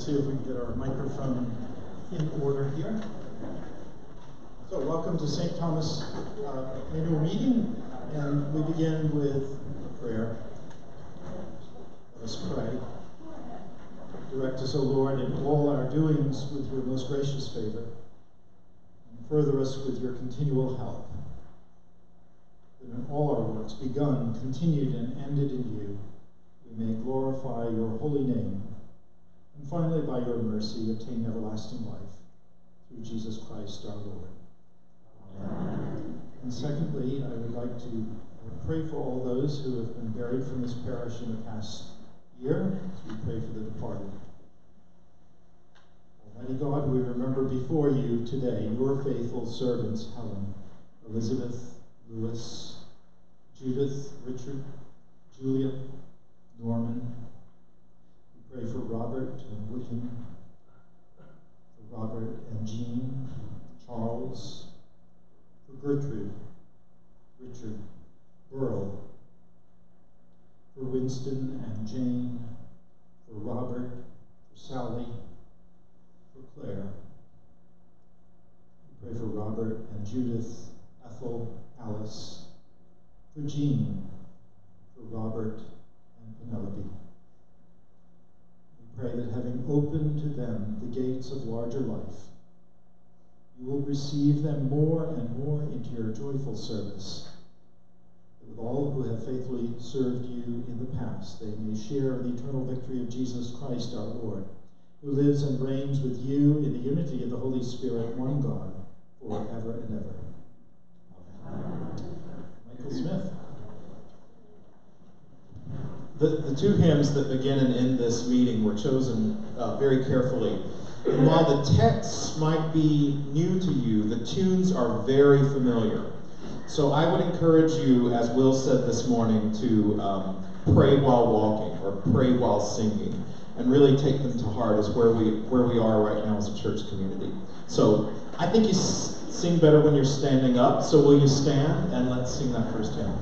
see if we can get our microphone in order here. So welcome to St. Thomas annual meeting, and we begin with a prayer. Let us pray. Direct us, O Lord, in all our doings with your most gracious favor, and further us with your continual help, that in all our works, begun, continued, and ended in you, we may glorify your holy name, and finally, by your mercy, obtain everlasting life, through Jesus Christ our Lord. Amen. And secondly, I would like to pray for all those who have been buried from this parish in the past year, as we pray for the departed. Almighty God, we remember before you today your faithful servants, Helen, Elizabeth, Louis, Judith, Richard, Julia, Norman. We pray for Robert and Wickham, for Robert and Jean, Charles, for Gertrude, Richard, Burl, for Winston and Jane, for Robert, for Sally, for Claire. We pray for Robert and Judith, Ethel, Alice, for Jean, for Robert and Penelope. We pray that having opened to them the gates of larger life, you will receive them more and more into your joyful service, that with all who have faithfully served you in the past, they may share the eternal victory of Jesus Christ our Lord, who lives and reigns with you in the unity of the Holy Spirit, one God, forever and ever. Amen. Michael Smith. The two hymns that begin and end this meeting were chosen very carefully. And while the texts might be new to you, the tunes are very familiar. So I would encourage you, as Will said this morning, to pray while walking or pray while singing, and really take them to heart as where we are right now as a church community. So I think you sing better when you're standing up. So will you stand and let's sing that first hymn.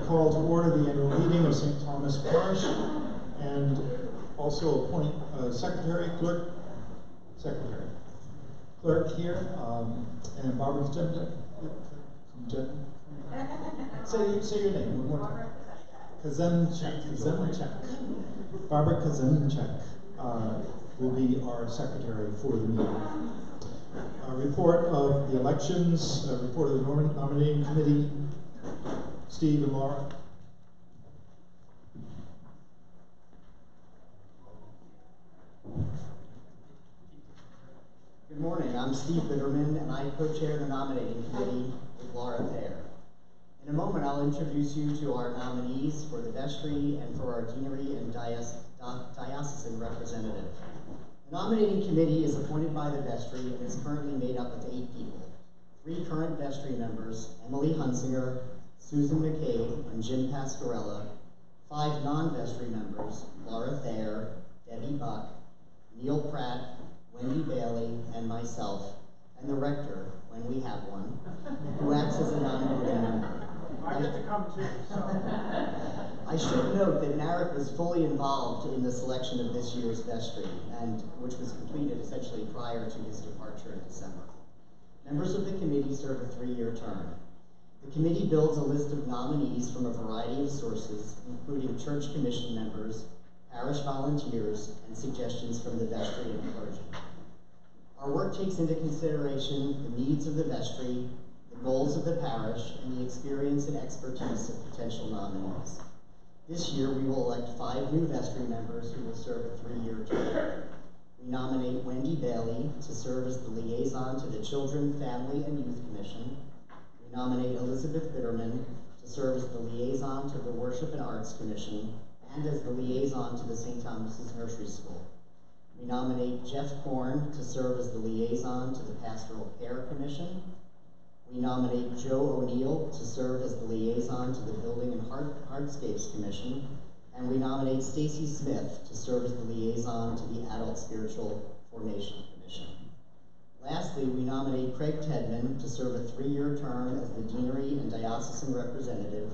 Call to order the annual meeting of St. Thomas Parish, and also appoint a secretary here, and Barbara say your name one more time. Kazenchek. Barbara Kazenchek will be our secretary for the meeting. A report of the elections, a report of the nominating committee. Steve and Laura. Good morning, I'm Steve Bitterman, and I co-chair the nominating committee with Laura Thayer. In a moment, I'll introduce you to our nominees for the vestry and for our deanery and diocesan representative. The nominating committee is appointed by the vestry and is currently made up of 8 people. 3 current vestry members, Emily Hunsinger, Susan McCabe, and Jim Pascarella. 5 non-vestry members, Laura Thayer, Debbie Buck, Neil Pratt, Wendy Bailey, and myself, and the rector, when we have one, who acts as a non-voting member. I get to come too, so. I should note that Narek was fully involved in the selection of this year's vestry, and which was completed essentially prior to his departure in December. Members of the committee serve a 3-year term. The committee builds a list of nominees from a variety of sources, including church commission members, parish volunteers, and suggestions from the vestry and clergy. Our work takes into consideration the needs of the vestry, the goals of the parish, and the experience and expertise of potential nominees. This year, we will elect 5 new vestry members who will serve a 3-year term. We nominate Wendy Bailey to serve as the liaison to the Children, Family, and Youth Commission. We nominate Elizabeth Bitterman to serve as the liaison to the Worship and Arts Commission and as the liaison to the St. Thomas's Nursery School. We nominate Jeff Korn to serve as the liaison to the Pastoral Care Commission. We nominate Joe O'Neill to serve as the liaison to the Building and Hardscapes Commission. And we nominate Stacy Smith to serve as the liaison to the Adult Spiritual Formation Commission. Lastly, we nominate Craig Tedman to serve a 3-year term as the deanery and diocesan representative.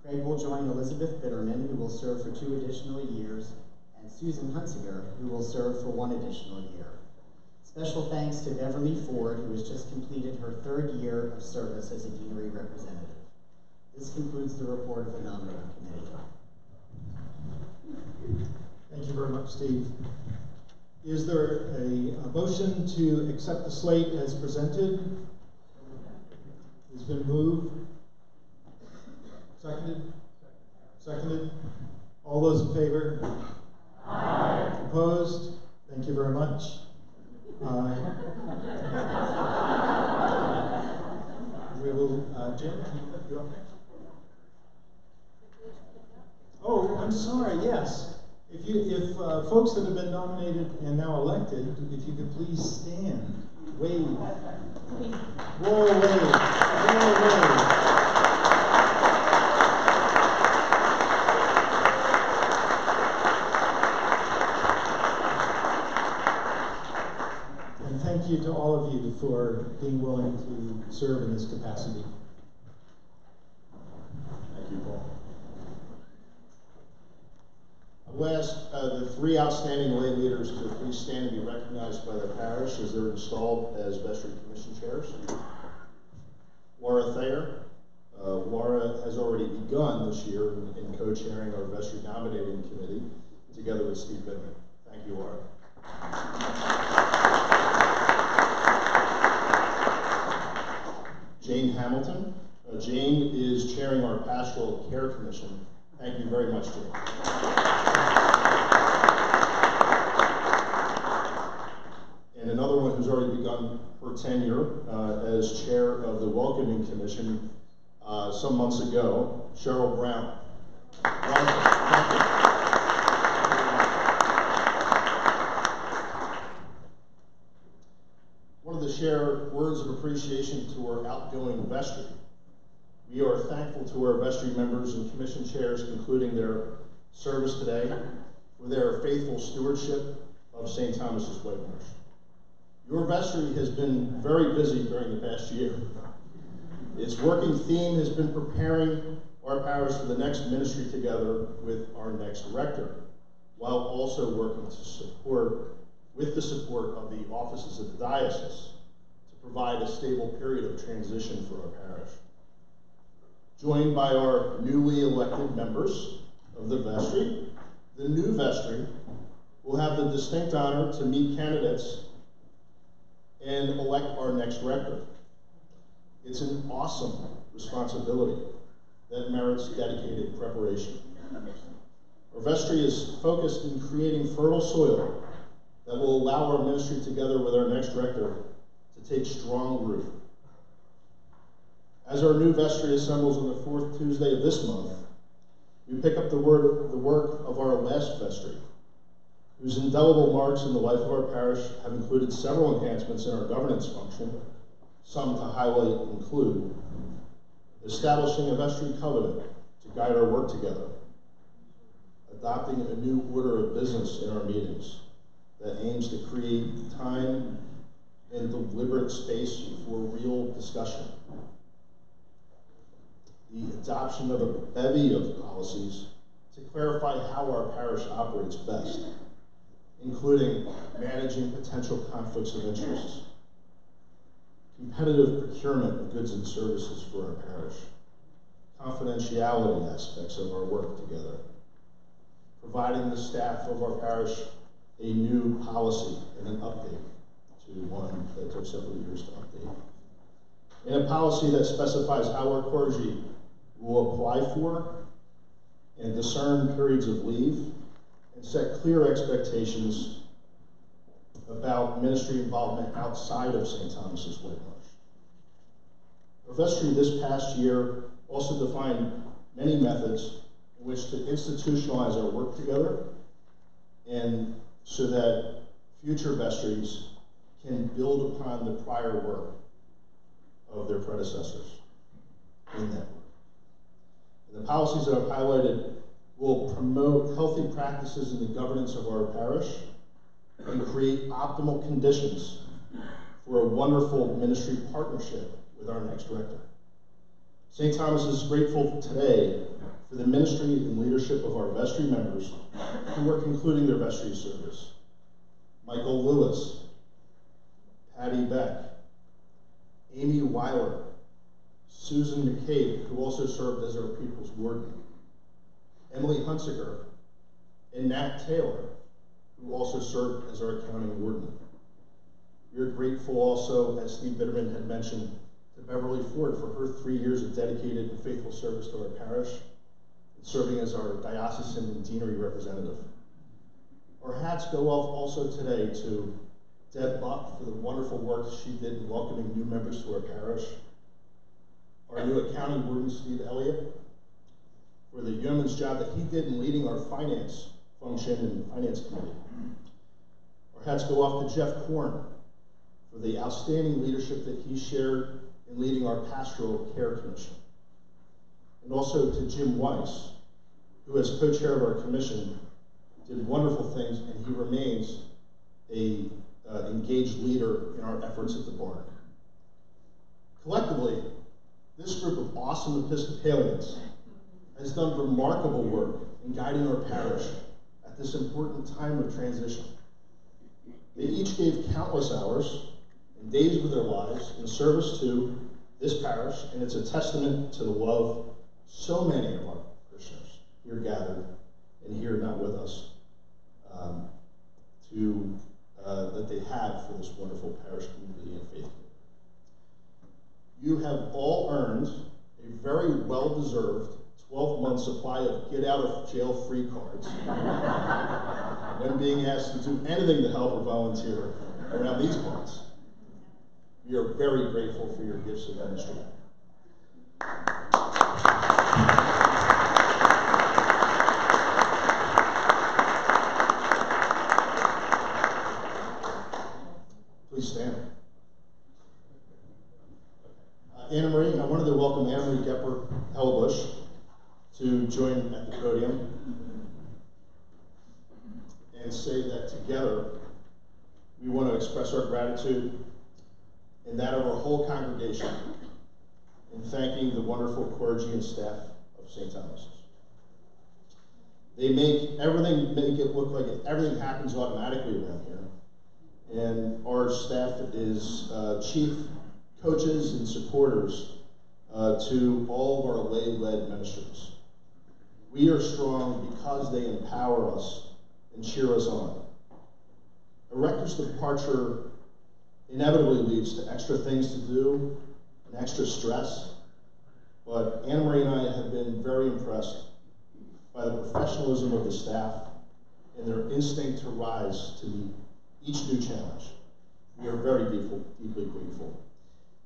Craig will join Elizabeth Bitterman, who will serve for 2 additional years, and Susan Hunsinger, who will serve for 1 additional year. Special thanks to Beverly Ford, who has just completed her 3rd year of service as a deanery representative. This concludes the report of the nominating committee. Thank you very much, Steve. Is there a motion to accept the slate as presented? It's been moved. Seconded? Seconded? All those in favor? Aye. Opposed? Thank you very much. We will, Jim, you up next? Oh, I'm sorry, yes. If folks that have been nominated and now elected, if you could please stand, wave, royal wave, royal wave. And thank you to all of you for being willing to serve in this capacity. Thank you, Paul. I'll ask the 3 outstanding lay leaders to please stand and be recognized by the parish as they're installed as vestry commission chairs. Laura Thayer. Laura has already begun this year in co-chairing our vestry nominating committee together with Steve Bitterman. Thank you, Laura. Jane Hamilton. Jane is chairing our Pastoral Care Commission. Thank you very much, Jane. And another one who's already begun her tenure as chair of the Welcoming Commission some months ago, Cheryl Brown. Thank you. One of the share words of appreciation to our outgoing vestry. We are thankful to our vestry members and commission chairs, concluding their service today, for their faithful stewardship of St. Thomas's Whitemarsh. Your vestry has been very busy during the past year. Its working theme has been preparing our parish for the next ministry together with our next rector, while also working to support, with the support of the offices of the diocese, to provide a stable period of transition for our parish. Joined by our newly elected members of the vestry, the new vestry will have the distinct honor to meet candidates and elect our next rector. It's an awesome responsibility that merits dedicated preparation. Our vestry is focused in creating fertile soil that will allow our ministry together with our next rector to take strong root. As our new vestry assembles on the fourth Tuesday of this month, we pick up the work of our last vestry, whose indelible marks in the life of our parish have included several enhancements in our governance function. Some to highlight include establishing a vestry covenant to guide our work together, adopting a new order of business in our meetings that aims to create time and deliberate space for real discussion, the adoption of a bevy of policies to clarify how our parish operates best, including managing potential conflicts of interest, competitive procurement of goods and services for our parish, confidentiality aspects of our work together, providing the staff of our parish a new policy and an update to one that took several years to update, and a policy that specifies how our clergy will apply for and discern periods of leave and set clear expectations about ministry involvement outside of St. Thomas's Whitemarsh. Our vestry this past year also defined many methods in which to institutionalize our work together, and so that future vestries can build upon the prior work of their predecessors in that work. And the policies that I've highlighted will promote healthy practices in the governance of our parish and create optimal conditions for a wonderful ministry partnership with our next rector. St. Thomas is grateful today for the ministry and leadership of our vestry members who are concluding their vestry service. Michael Lewis, Patty Beck, Amy Weiler, Susan McCabe, who also served as our People's Warden, Emily Hunsiker, and Nat Taylor, who also served as our Accounting Warden. We are grateful also, as Steve Bitterman had mentioned, to Beverly Ford for her 3 years of dedicated and faithful service to our parish, and serving as our diocesan and deanery representative. Our hats go off also today to Deb Buck for the wonderful work she did in welcoming new members to our parish, our new Accounting Warden, Steve Elliott, for the yeoman's job that he did in leading our finance function and finance committee. Our hats go off to Jeff Korn for the outstanding leadership that he shared in leading our Pastoral Care Commission. And also to Jim Weiss, who as co-chair of our commission did wonderful things, and he remains a engaged leader in our efforts at the barn. Collectively, this group of awesome Episcopalians has done remarkable work in guiding our parish at this important time of transition. They each gave countless hours and days of their lives in service to this parish, and it's a testament to the love so many of our parishioners here gathered and here not with us that they have for this wonderful parish community and faith community. You have all earned a very well-deserved 12-month supply of get-out-of-jail-free cards when being asked to do anything to help or volunteer around these parts. We are very grateful for your gifts of ministry. Please stand. Anna Marie, I wanted to welcome Anna Marie Gepper-Hellebusch to join at the podium and say that together we want to express our gratitude and that of our whole congregation in thanking the wonderful clergy and staff of St. Thomas's. They make it look like everything happens automatically around here. And our staff is chief coaches and supporters to all of our lay-led ministries. We are strong because they empower us and cheer us on. A rector's departure inevitably leads to extra things to do and extra stress, but Anna Marie and I have been very impressed by the professionalism of the staff and their instinct to rise to meet each new challenge. We are very deeply grateful.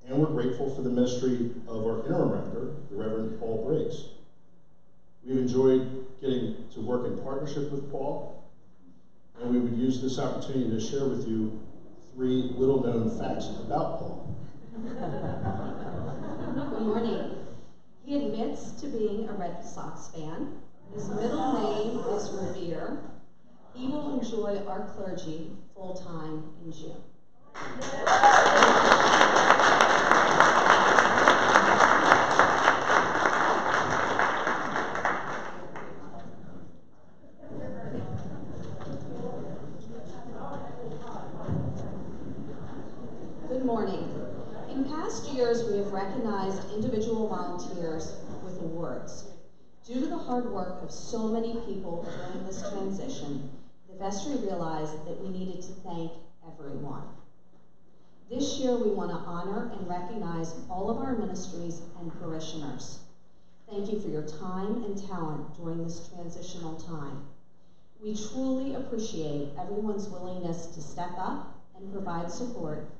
And we're grateful for the ministry of our interim rector, the Reverend Paul Briggs. We've enjoyed getting to work in partnership with Paul, and we would use this opportunity to share with you 3 little-known facts about Paul. Good morning. He admits to being a Red Sox fan. His middle name is Revere. He will enjoy our clergy full-time in June. Good morning. In past years, we have recognized individual volunteers with awards. Due to the hard work of so many people during this transition, the vestry realized that we needed to thank everyone. This year, we want to honor and recognize all of our ministries and parishioners. Thank you for your time and talent during this transitional time. We truly appreciate everyone's willingness to step up and provide support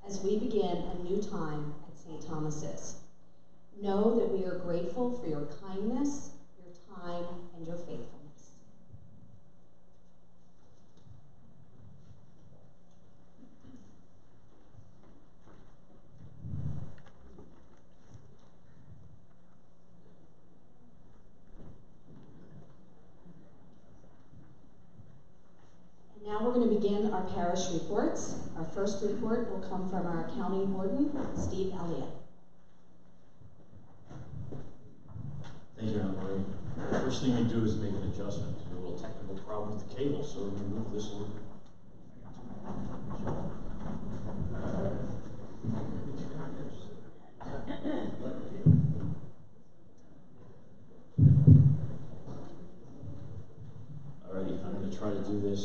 as we begin a new time at St. Thomas's. Know that we are grateful for your kindness, your time, and your faithfulness. Now we're going to begin our parish reports. Our first report will come from our county warden, Steve Elliott. Thank you, Anne-Marie. The first thing we do is make an adjustment. There's a little technical problem with the cable, so we're going to move this a little bit. Alrighty, I'm going to try to do this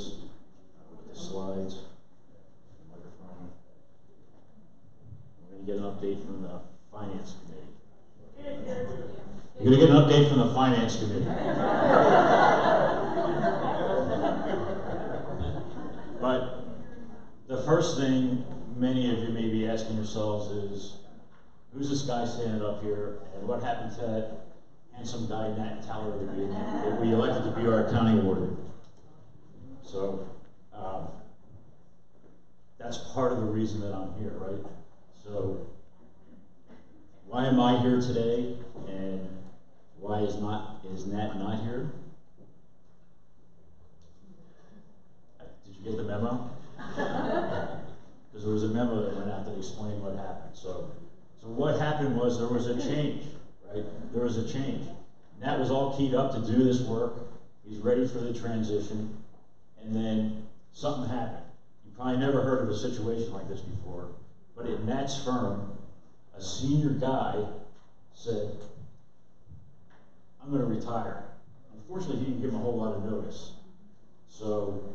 with the slides, the microphone. We're going to get an update from the Finance Committee. You're going to get an update from the Finance Committee. But the first thing many of you may be asking yourselves is, who's this guy standing up here, and what happened to that handsome guy, Nat Tower, that we elected to be our county warden? So that's part of the reason that I'm here, right? So why am I here today, and why is Nat not here? Did you get the memo? Because there was a memo that went out that explained what happened. So what happened was there was a change, right? There was a change. Nat was all keyed up to do this work. He's ready for the transition, and then something happened. You probably never heard of a situation like this before, but at Nat's firm, a senior guy said, I'm going to retire. Unfortunately, he didn't give him a whole lot of notice. So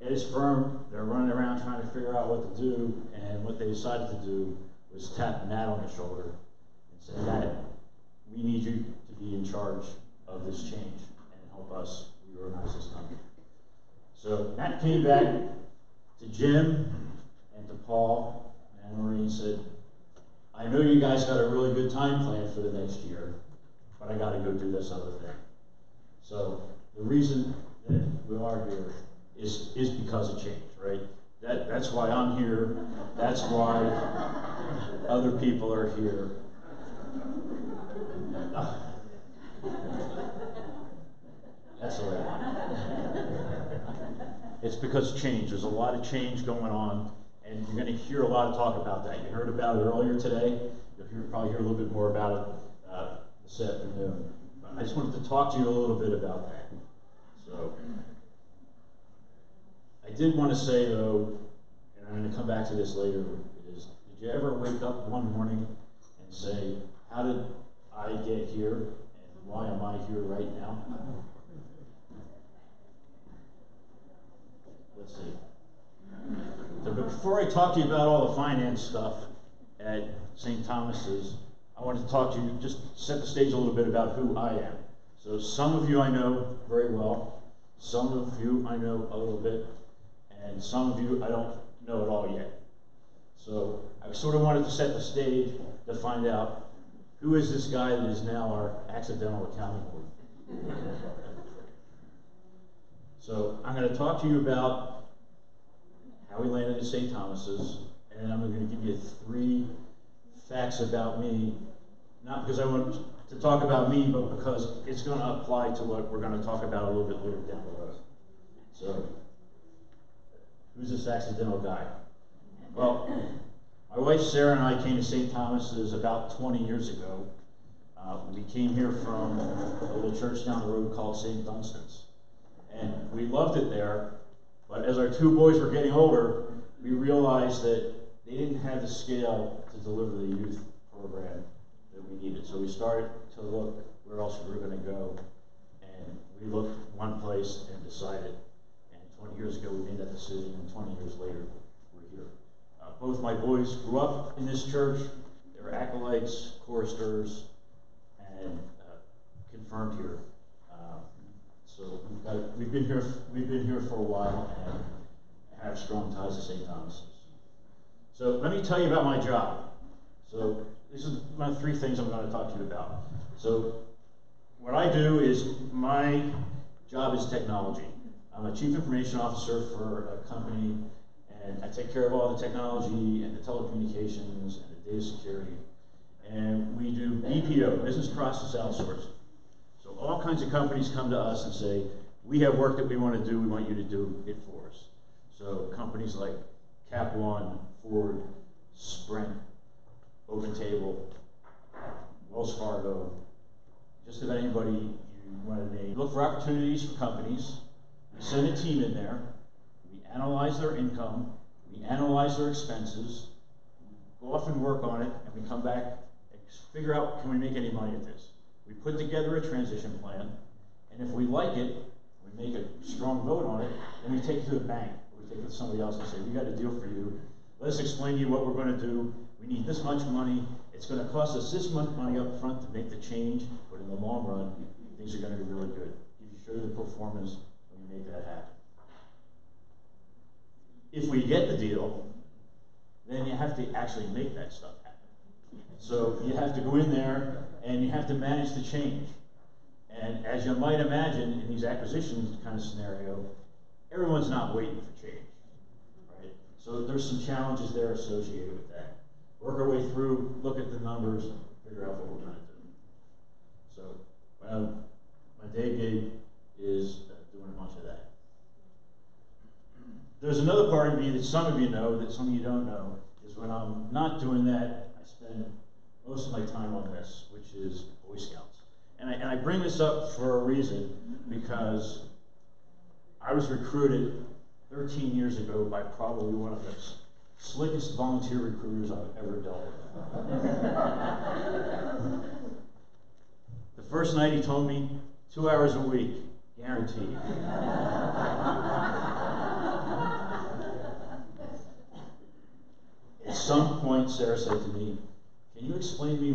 at his firm, they're running around trying to figure out what to do, and what they decided to do was tap Nat on the shoulder and say, Nat, we need you to be in charge of this change and help us reorganize this company. So Nat came back to Jim and to Paul and Anne-Marie and said, I know you guys got a really good time plan for the next year, but I got to go do this other thing. So the reason that we are here is because of change, right? That's why I'm here. That's why other people are here. That's all right. It's because of change. There's a lot of change going on, and you're going to hear a lot of talk about that. You heard about it earlier today. You'll probably hear a little bit more about it this afternoon. I just wanted to talk to you a little bit about that. So, I did want to say though, and I'm going to come back to this later, is did you ever wake up one morning and say, how did I get here, and why am I here right now? Let's see. So before I talk to you about all the finance stuff at St. Thomas's, I wanted to talk to you, just set the stage a little bit about who I am. So some of you I know very well, some of you I know a little bit, and some of you I don't know at all yet. So I sort of wanted to set the stage to find out who is this guy that is now our accidental accounting board. So I'm going to talk to you about how we landed at St. Thomas's, and I'm going to give you 3 facts about me, not because I want to talk about me, but because it's going to apply to what we're going to talk about a little bit later down the road. So, who's this accidental guy? Well, my wife Sarah and I came to St. Thomas's about 20 years ago. We came here from a little church down the road called St. Dunstan's. And we loved it there, but as our 2 boys were getting older, we realized that they didn't have the scale to deliver the youth program that we needed. So we started to look where else we were going to go, and we looked one place and decided. And 20 years ago, we made that decision, and 20 years later, we're here. Both my boys grew up in this church. They were acolytes, choristers, and confirmed here. So we've been here for a while and have strong ties to St. Thomas's. So let me tell you about my job. So this is one of 3 things I'm going to talk to you about. So what I do is, my job is technology. I'm a chief information officer for a company, and I take care of all the technology and the telecommunications and the data security. And we do BPO, business process outsourcing. So all kinds of companies come to us and say, we have work that we want to do, we want you to do it for us. So companies like Cap One, Ford, Sprint, OpenTable, Wells Fargo, just about anybody you want to name. Look for opportunities for companies. We send a team in there. We analyze their income. We analyze their expenses. Go off and work on it, and we come back and figure out, can we make any money at this? We put together a transition plan, and if we like it, we make a strong vote on it, and we take it to the bank, or we take it to somebody else and say, we got a deal for you. Let us explain to you what we're going to do. We need this much money. It's going to cost us this much money up front to make the change, but in the long run, things are going to be really good. You show you the performance when you make that happen. If we get the deal, then you have to actually make that stuff happen. So you have to go in there and you have to manage the change. And as you might imagine, in these acquisitions kind of scenario, everyone's not waiting for change, right? So there's some challenges there associated with that. Work our way through, look at the numbers, figure out what we're going to do. So my day gig is doing a bunch of that. There's another part of me that some of you know, that some of you don't know, is when I'm not doing that, I spend most of my time on this, which is Boy Scouts. And I bring this up for a reason, because I was recruited 13 years ago by probably one of the slickest volunteer recruiters I've ever dealt with. The first night he told me 2 hours a week, guaranteed. At some point, Sarah said to me, "Can you explain to me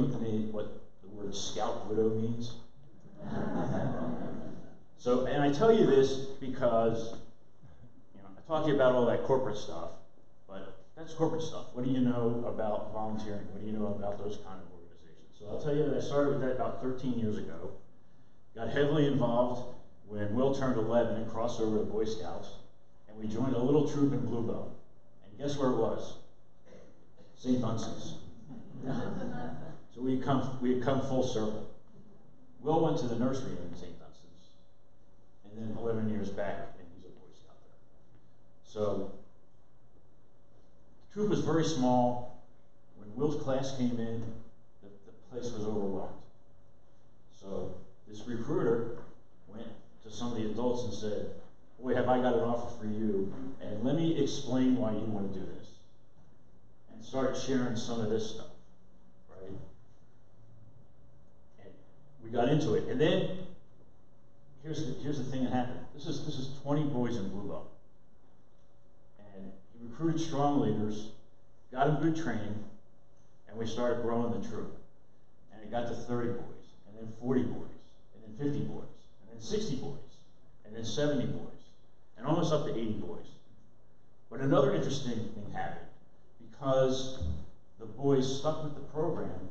what the word scout widow means?" So, and I tell you this because, I talk to you about all that corporate stuff, but that's corporate stuff. What do you know about volunteering? What do you know about those kind of organizations? So I'll tell you that I started with that about 13 years ago. Got heavily involved when Will turned 11 and crossed over to Boy Scouts, and we joined a little troop in Bluebell. And guess where it was? St. Dunstan's. So we had come full circle. Will went to the nursery in St. Dunstan's, and then 11 years back, and he's a Boy Scout there. So the troop was very small. When Will's class came in, the place was overwhelmed. So this recruiter went to some of the adults and said, "Boy, have I got an offer for you, and let me explain why you want to do this." And started sharing some of this stuff, right? And we got into it. And then here's the thing that happened. This is 20 boys in Bluebell. And he recruited strong leaders, got them good training, and we started growing the troop. And it got to 30 boys, and then 40 boys, and then 50 boys, and then 60 boys, and then 70 boys, and almost up to 80 boys. But another interesting thing happened. because the boys stuck with the program,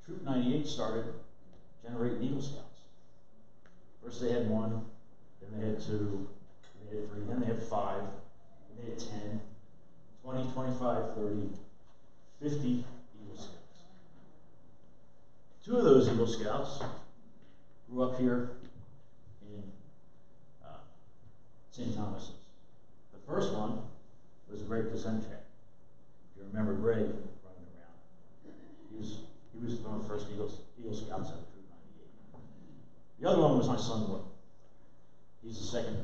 Troop 98 started generating Eagle Scouts. First they had 1, then they had 2, then they had 3, then they had 5, then they had 10, 20, 25, 30, 50 Eagle Scouts. 2 of those Eagle Scouts grew up here in St. Thomas's. The first one was Greg Kosenchak. If you remember Greg running around, he was one of the first Eagle Scouts out of Troop 98. The other one was my son Will. He's the second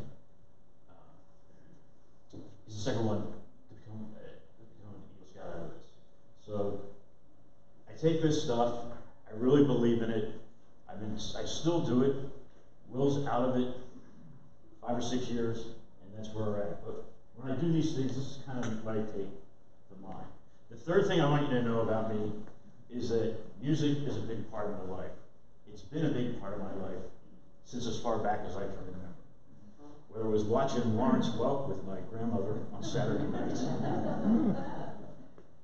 one to become an Eagle Scout out of this. So I take this stuff. I really believe in it. I still do it. Will's out of it 5 or 6 years, and that's where we're at. But when I do these things, this is kind of what I take to mind. The third thing I want you to know about me is that music is a big part of my life. It's been a big part of my life since as far back as I can remember. Whether it was watching Lawrence Welk with my grandmother on Saturday nights,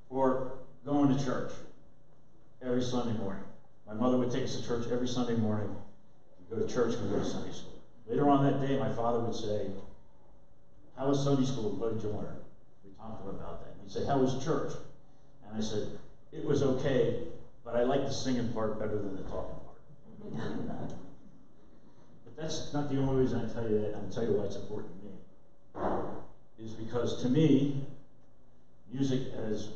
or going to church every Sunday morning. My mother would take us to church every Sunday morning. We'd go to church and we'd go to Sunday school. Later on that day, my father would say, "How was Sunday school? What did you learn?" We talked about that. He'd say, "How was church?" And I said, "It was okay, but I like the singing part better than the talking part." But that's not the only reason I tell you that. I'm going to tell you why it's important to me. Is because to me, music has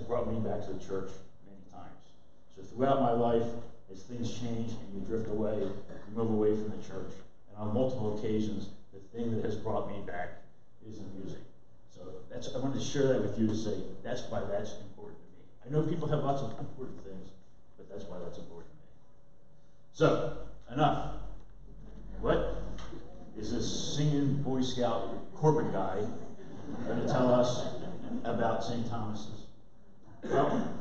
brought me back to the church many times. So throughout my life, as things change and you drift away, you move away from the church. And on multiple occasions, the thing that has brought me back is the music. So I wanted to share that with you to say that's why that's important to me. I know people have lots of important things, but that's why that's important to me. So, enough. What is this singing Boy Scout corporate guy going to tell us about St. Thomas's? Well,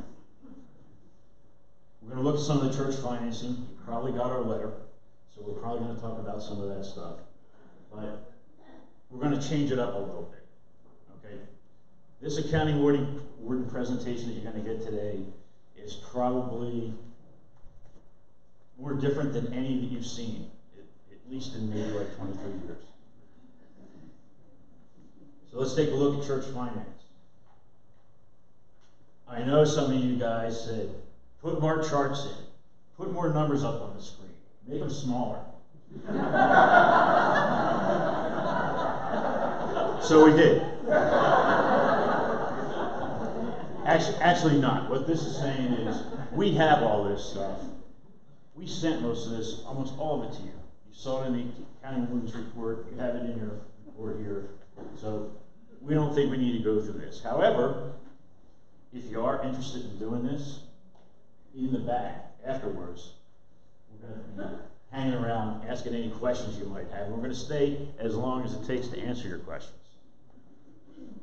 we're going to look at some of the church financing. You probably got our letter, so we're probably going to talk about some of that stuff. But we're going to change it up a little bit. Okay? This accounting warden presentation that you're going to get today is probably more different than any that you've seen, at least in maybe like 23 years. So let's take a look at church finance. I know some of you guys said, put more charts in, put more numbers up on the screen, make them smaller. So we did. Actually not. What this is saying is, we have all this stuff. We sent most of this, almost all of it to you. You saw it in the accounting warden's report. You have it in your report here. So we don't think we need to go through this. However, if you are interested in doing this, in the back afterwards, we're going to be hanging around asking any questions you might have. We're going to stay as long as it takes to answer your questions.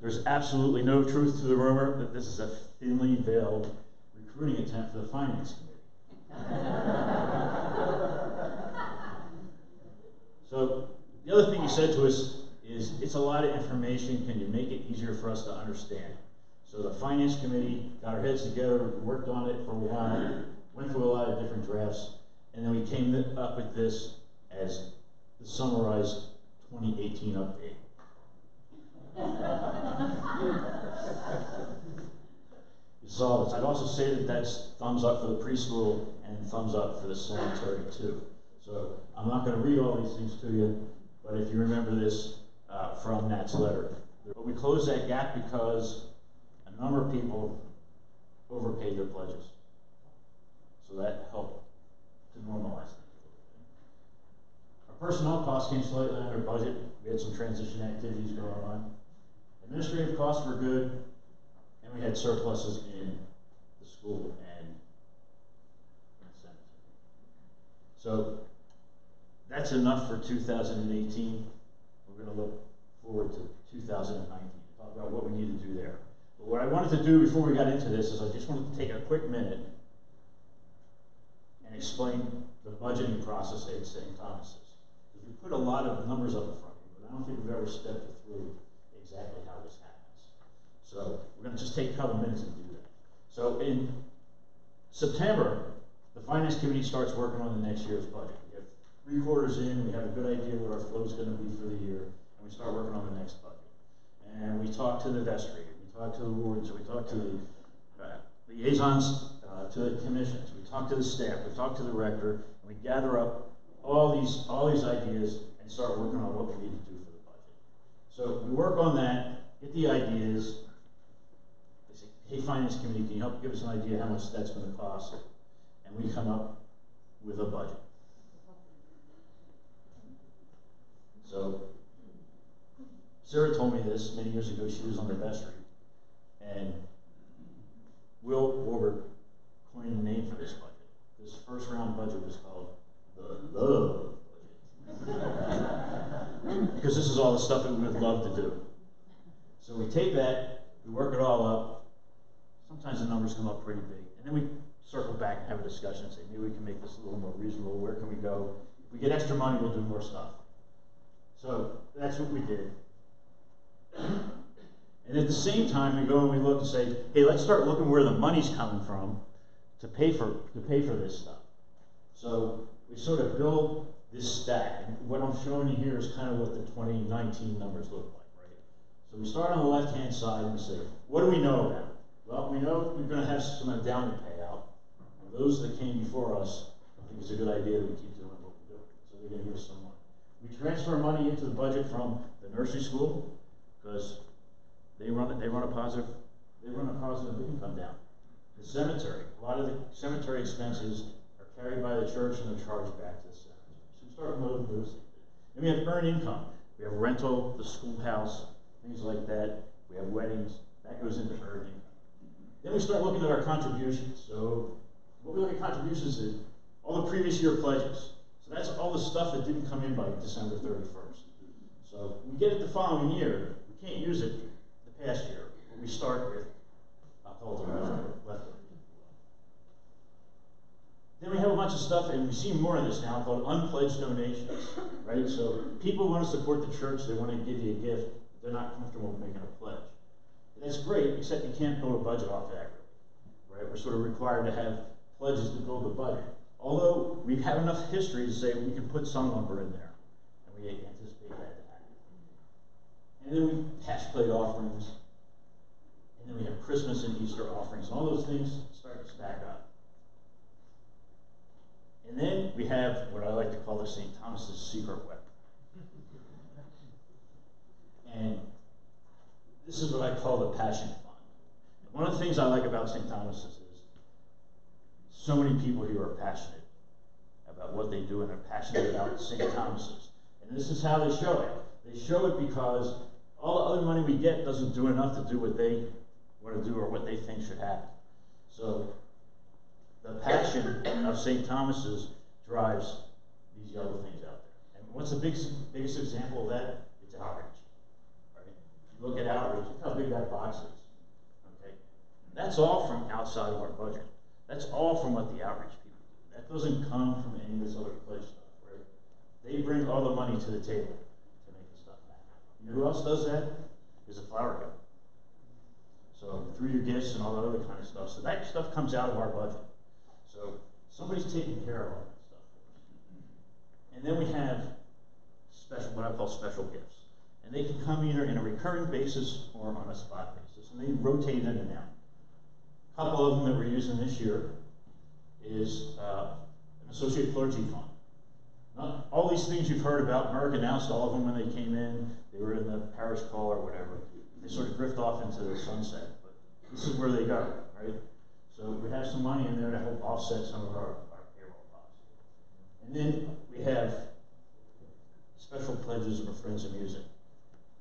There's absolutely no truth to the rumor that this is a thinly veiled recruiting attempt for the finance committee. So the other thing you said to us is, it's a lot of information. Can you make it easier for us to understand? So the finance committee got our heads together, worked on it for a while, went through a lot of different drafts, and then we came up with this as the summarized 2018 update. You saw this. I'd also say that that's thumbs up for the preschool and thumbs up for the sanitary too. So I'm not going to read all these things to you, but if you remember this from Nat's letter. But we closed that gap because a number of people overpaid their pledges. So that helped to normalize things a little bit. Our personnel costs came slightly under budget. We had some transition activities going on. Administrative costs were good, and we had surpluses in the school and in the cemetery. So that's enough for 2018. We're going to look forward to 2019, talk about what we need to do there. But what I wanted to do before we got into this is I just wanted to take a quick minute and explain the budgeting process at St. Thomas's. Because we put a lot of numbers up in front of you, but I don't think we've ever stepped you through exactly how this happens. So we're going to just take a couple minutes and do that. So in September, the Finance Committee starts working on the next year's budget. We have 3 quarters in, we have a good idea what our flow is going to be for the year, and we start working on the next budget. And we talk to the vestry, we talk to the wards, we talk to the liaisons to the commissions, we talk to the staff, we talk to the rector, and we gather up all these ideas and start working on what we need to do for the budget. So we work on that, get the ideas. They say, hey, Finance Committee, can you help give us an idea how much that's going to cost? And we come up with a budget. So Sarah told me this many years ago. She was on the vestry, and Will Wilbur coined the name for this budget. This first round budget was called the love budget. Because this is all the stuff that we would love to do. So we take that, we work it all up. Sometimes the numbers come up pretty big. And then we circle back and have a discussion and say, maybe we can make this a little more reasonable. Where can we go? If we get extra money, we'll do more stuff. So that's what we did. And at the same time, we go and we look and say, hey, let's start looking where the money's coming from to pay for this stuff. So we sort of build this stack. And what I'm showing you here is kind of what the 2019 numbers look like, right? So we start on the left-hand side and we say, what do we know about? Well, we know we're going to have some endowment payout. And those that came before us, I think it's a good idea that we keep doing what we do. So they're going to give us some money. We transfer money into the budget from the nursery school because they run a positive income down. The cemetery, a lot of the cemetery expenses are carried by the church and they're charged back to the cemetery. So we start moving those things. Then we have earned income. We have rental, the schoolhouse, things like that. We have weddings. That goes into earned income. Then we start looking at our contributions. So what we look at contributions is all the previous year pledges. So that's all the stuff that didn't come in by December 31st. So we get it the following year. We can't use it the past year. But we start with, I'll call it the leftover. Then we have a bunch of stuff, and we see more of this now, called unpledged donations, right? So people want to support the church. They want to give you a gift, but they're not comfortable with making a pledge. And that's great, except you can't build a budget off that, right? We're sort of required to have pledges to build a budget. Although we have enough history to say we can put some number in there, and we anticipate that to happen. And then we cash plate offerings, and then we have Christmas and Easter offerings, and all those things start to stack up. And then we have what I like to call the St. Thomas's secret weapon. And this is what I call the passion fund. And one of the things I like about St. Thomas's is so many people here are passionate about what they do and are passionate about St. Thomas's. And this is how they show it. They show it because all the other money we get doesn't do enough to do what they want to do or what they think should happen. So the passion of St. Thomas's drives these other things out there. And what's the biggest example of that? It's outreach. Right? You look at outreach, look how big that box is. Okay? That's all from outside of our budget. That's all from what the outreach people do. That doesn't come from any of this other pledge stuff, right? They bring all the money to the table to make the stuff happen. You know who else does that? Is a flower company. So through your gifts and all that other kind of stuff. So that stuff comes out of our budget. So somebody's taking care of all that stuff for us. And then we have what I call special gifts. And they can come either in a recurring basis or on a spot basis. And they rotate in and out. A couple of them that we're using this year is an associate clergy fund. Not all these things you've heard about, Merck announced all of them when they came in. They were in the parish call or whatever. They sort of drift off into the sunset. But this is where they go, right? So we have some money in there to help offset some of our payroll costs. And then we have special pledges for Friends of Music,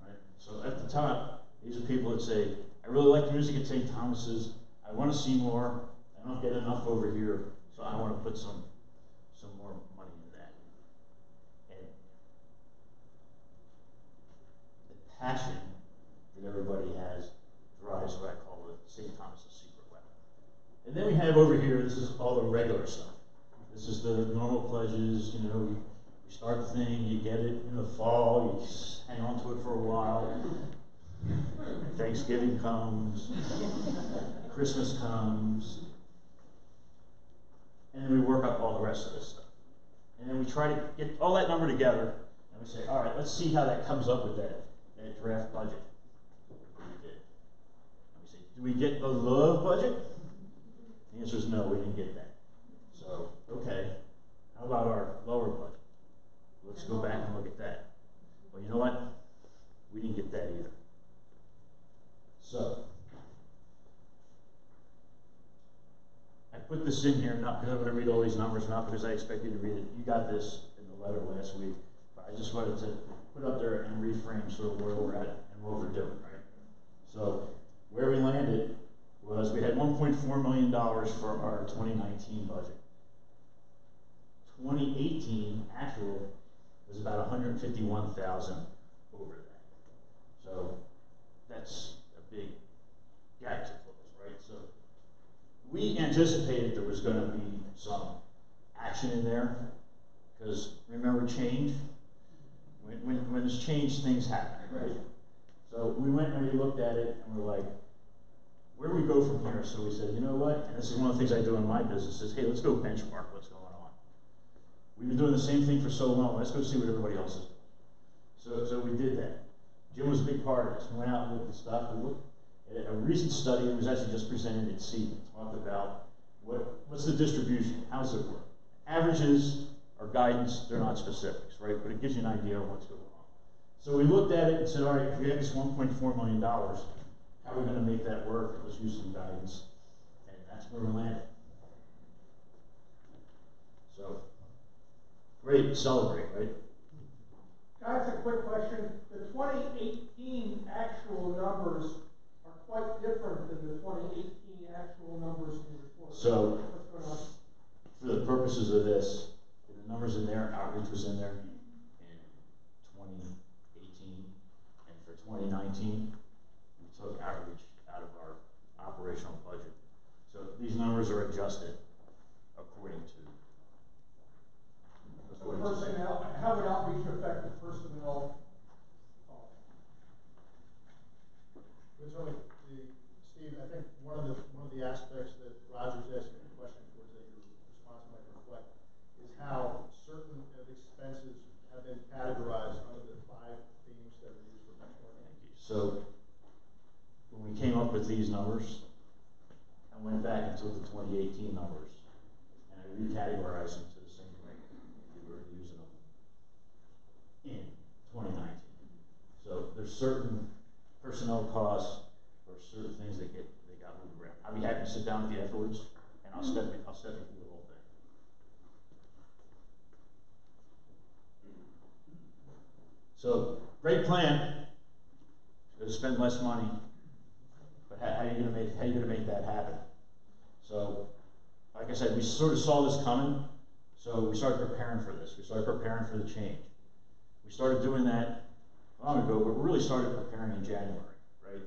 right? So at the top, these are people that say, I really like the music at St. Thomas's. I want to see more. I don't get enough over here, so I want to put some more money in that. And the passion that everybody has drives what I call the St. Thomas's secret weapon. And then we have over here, this is all the regular stuff. This is the normal pledges, you know, we start the thing, you get it in the fall, you just hang on to it for a while. Thanksgiving comes, Christmas comes, and then we work up all the rest of this stuff. And then we try to get all that number together, and we say, all right, let's see how that comes up with that draft budget. And we did. And we say, do we get the love budget? The answer is no, we didn't get that. So, okay, how about our lower budget? Let's go back and look at that. Well, you know what? We didn't get that either. So, I put this in here not because I'm going to read all these numbers, not because I expect you to read it. You got this in the letter last week, but I just wanted to put up there and reframe sort of where we're at and what we're doing, right? So, where we landed was we had $1.4 million for our 2019 budget. 2018 actual was about 151,000 over that. So that's a big gap to close, right? So we anticipated there was going to be some action in there because remember change? When there's change, things happen, right? So we went and we looked at it and we're like, where do we go from here? So we said, you know what? And this is one of the things I do in my business is, hey, let's go benchmark what's going on. We've been doing the same thing for so long. Let's go see what everybody else is doing. So we did that. Jim was a big part of this. We went out and looked at stuff. We looked at a recent study that was actually just presented at SEED. Talked about what's the distribution? How does it work? Averages are guidance. They're not specifics, right? But it gives you an idea of what's going on. So we looked at it and said, all right, if we have this $1.4 million, how are we going to make that work? Let's use some guidance. And that's where we landed. So, great, celebrate, right? Guys, a quick question. The 2018 actual numbers are quite different than the 2018 actual numbers in the report. So, what's going on? for the purposes of this, the numbers in there, outreach was in there in 2018, and for 2019, we took outreach out of our operational budget. So these numbers are adjusted according to. Personnel, how would outreach affect the personnel? Steve, I think one of the aspects that Roger's asking a question for that your response might reflect is how certain expenses have been categorized under the 5 themes that are used for benchmarking. So when we came up with these numbers, I went back and took the 2018 numbers and I recategorized them to the same way we were using them in 2019. So there's certain personnel costs or certain things that got moved around. I'll be happy to sit down with you afterwards and I'll step you through the whole thing. So great plan. Going to spend less money, but how are you going to make that happen? So, like I said, we sort of saw this coming, so we started preparing for this. We started preparing for the change. We started doing that long ago, but we really started preparing in January, right?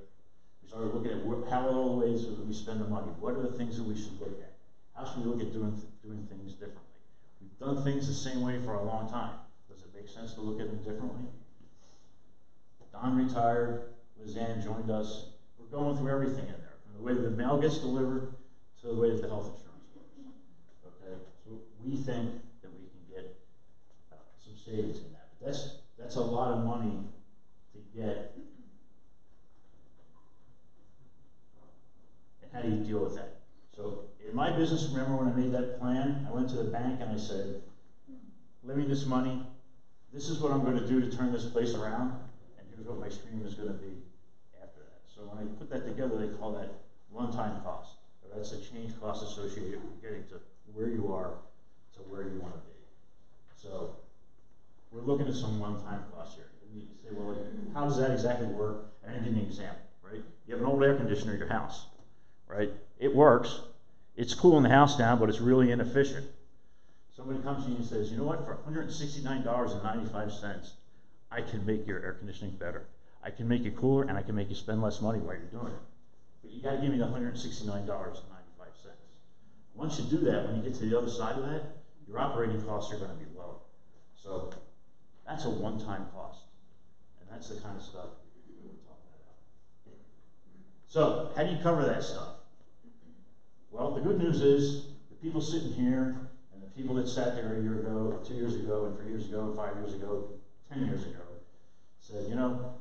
We started looking at how are all the ways that we spend the money. What are the things that we should look at? How should we look at doing things differently? We've done things the same way for a long time. Does it make sense to look at them differently? Don retired. Lizanne joined us. We're going through everything in there, from the way the mail gets delivered to the way that the health insurance works. Okay, so we think that we can get some savings in that. But that's a lot of money to get. And how do you deal with that? So in my business, remember when I made that plan, I went to the bank and I said, "Lend me this money. This is what I'm going to do to turn this place around, and here's what my stream is going to be." So when I put that together, they call that one-time cost. Or that's the change cost associated with getting to where you are to where you want to be. So we're looking at some one-time costs here. And you say, well, how does that exactly work? And I give you an example, right? You have an old air conditioner in your house, right? It works. It's cooling the house down, but it's really inefficient. Somebody comes to you and says, you know what, for $169.95, I can make your air conditioning better. I can make it cooler, and I can make you spend less money while you're doing it. But you got to give me the $169.95. Once you do that, when you get to the other side of that, your operating costs are going to be low. So that's a one-time cost, and that's the kind of stuff we were talking about. So, how do you cover that stuff? Well, the good news is, the people sitting here, and the people that sat there a year ago, 2 years ago, and 3 years ago, and 5 years ago, 10 years ago, said, you know,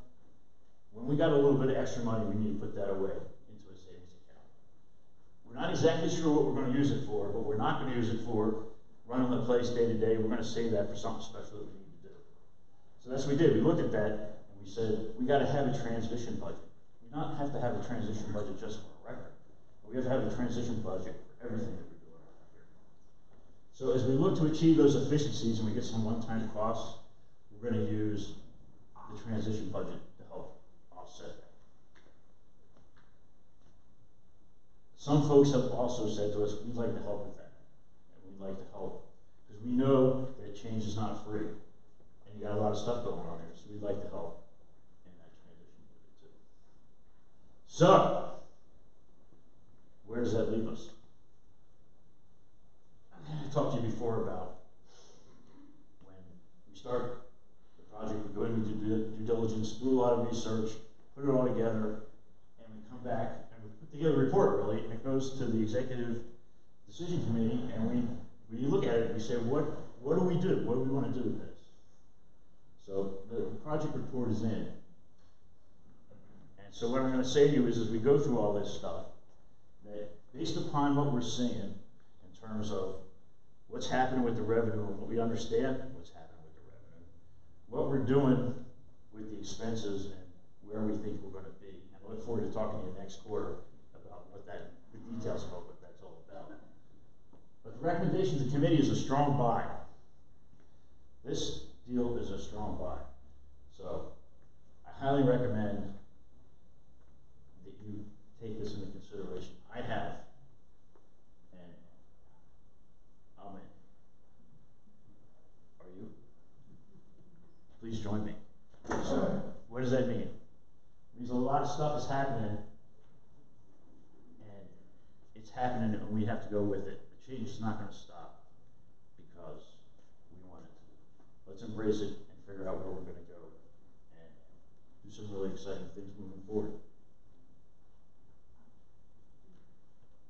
when we got a little bit of extra money, we need to put that away into a savings account. We're not exactly sure what we're going to use it for, but we're not going to use it for running the place day to day. We're going to save that for something special that we need to do. So that's what we did. We looked at that, and we said, we got to have a transition budget. We don't have to have a transition budget just for a record. We have to have a transition budget for everything that we're doing around here. So as we look to achieve those efficiencies and we get some one-time costs, we're going to use the transition budget to help offset that. Some folks have also said to us, we'd like to help with that. And we'd like to help because we know that change is not free. And you got a lot of stuff going on here, so we'd like to help in that transition budget too. So, where does that leave us? I talked to you before about when we start the project, we go in, we do due diligence, do a lot of research, put it all together, and we come back and we put together a report really, and it goes to the executive decision committee, and we look at it and we say, what do we do? What do we want to do with this? So the project report is in. And so what I'm going to say to you is as we go through all this stuff, that based upon what we're seeing in terms of what's happening with the revenue and what we understand what's happening with the revenue, what we're doing with the expenses and where we think we're going to be. And I look forward to talking to you next quarter about what the details of what that's all about. But the recommendation to the committee is a strong buy. This deal is a strong buy. So I highly recommend that you take this into consideration. I have, and I'm in. Are you? Please join me. So, what does that mean? It means a lot of stuff is happening, and it's happening, and we have to go with it. The change is not going to stop because we want it to. Let's embrace it and figure out where we're going to go and do some really exciting things moving forward.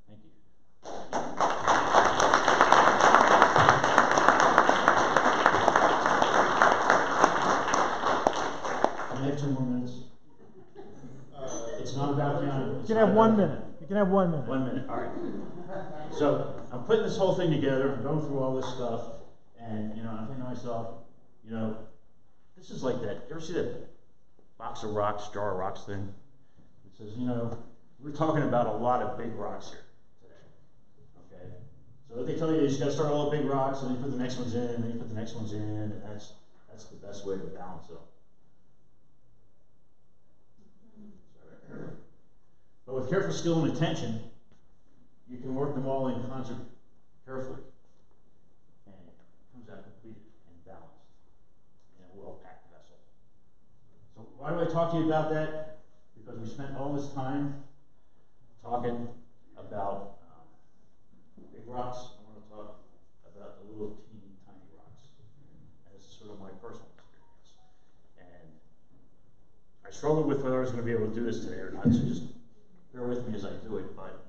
Thank you. Can I have 2 more minutes? It's not about counting. You can have 1 minute. You can have 1 minute. 1 minute, all right. So I'm putting this whole thing together. I'm going through all this stuff, and I'm thinking to myself, this is like that. You ever see that box of rocks, jar of rocks thing? It says, we're talking about a lot of big rocks here today. Okay. So they tell you just got to start all the big rocks, and then you put the next ones in, and then you put the next ones in, and that's the best way to balance it. But with careful skill and attention, you can work them all in concert carefully. And it comes out completed and balanced in a well-packed vessel. So why do I talk to you about that? Because we spent all this time talking about big rocks. I want to talk about the little teeny tiny rocks. And this is sort of my personal experience. And I struggled with whether I was going to be able to do this today or not, so just bear with me as I do it. But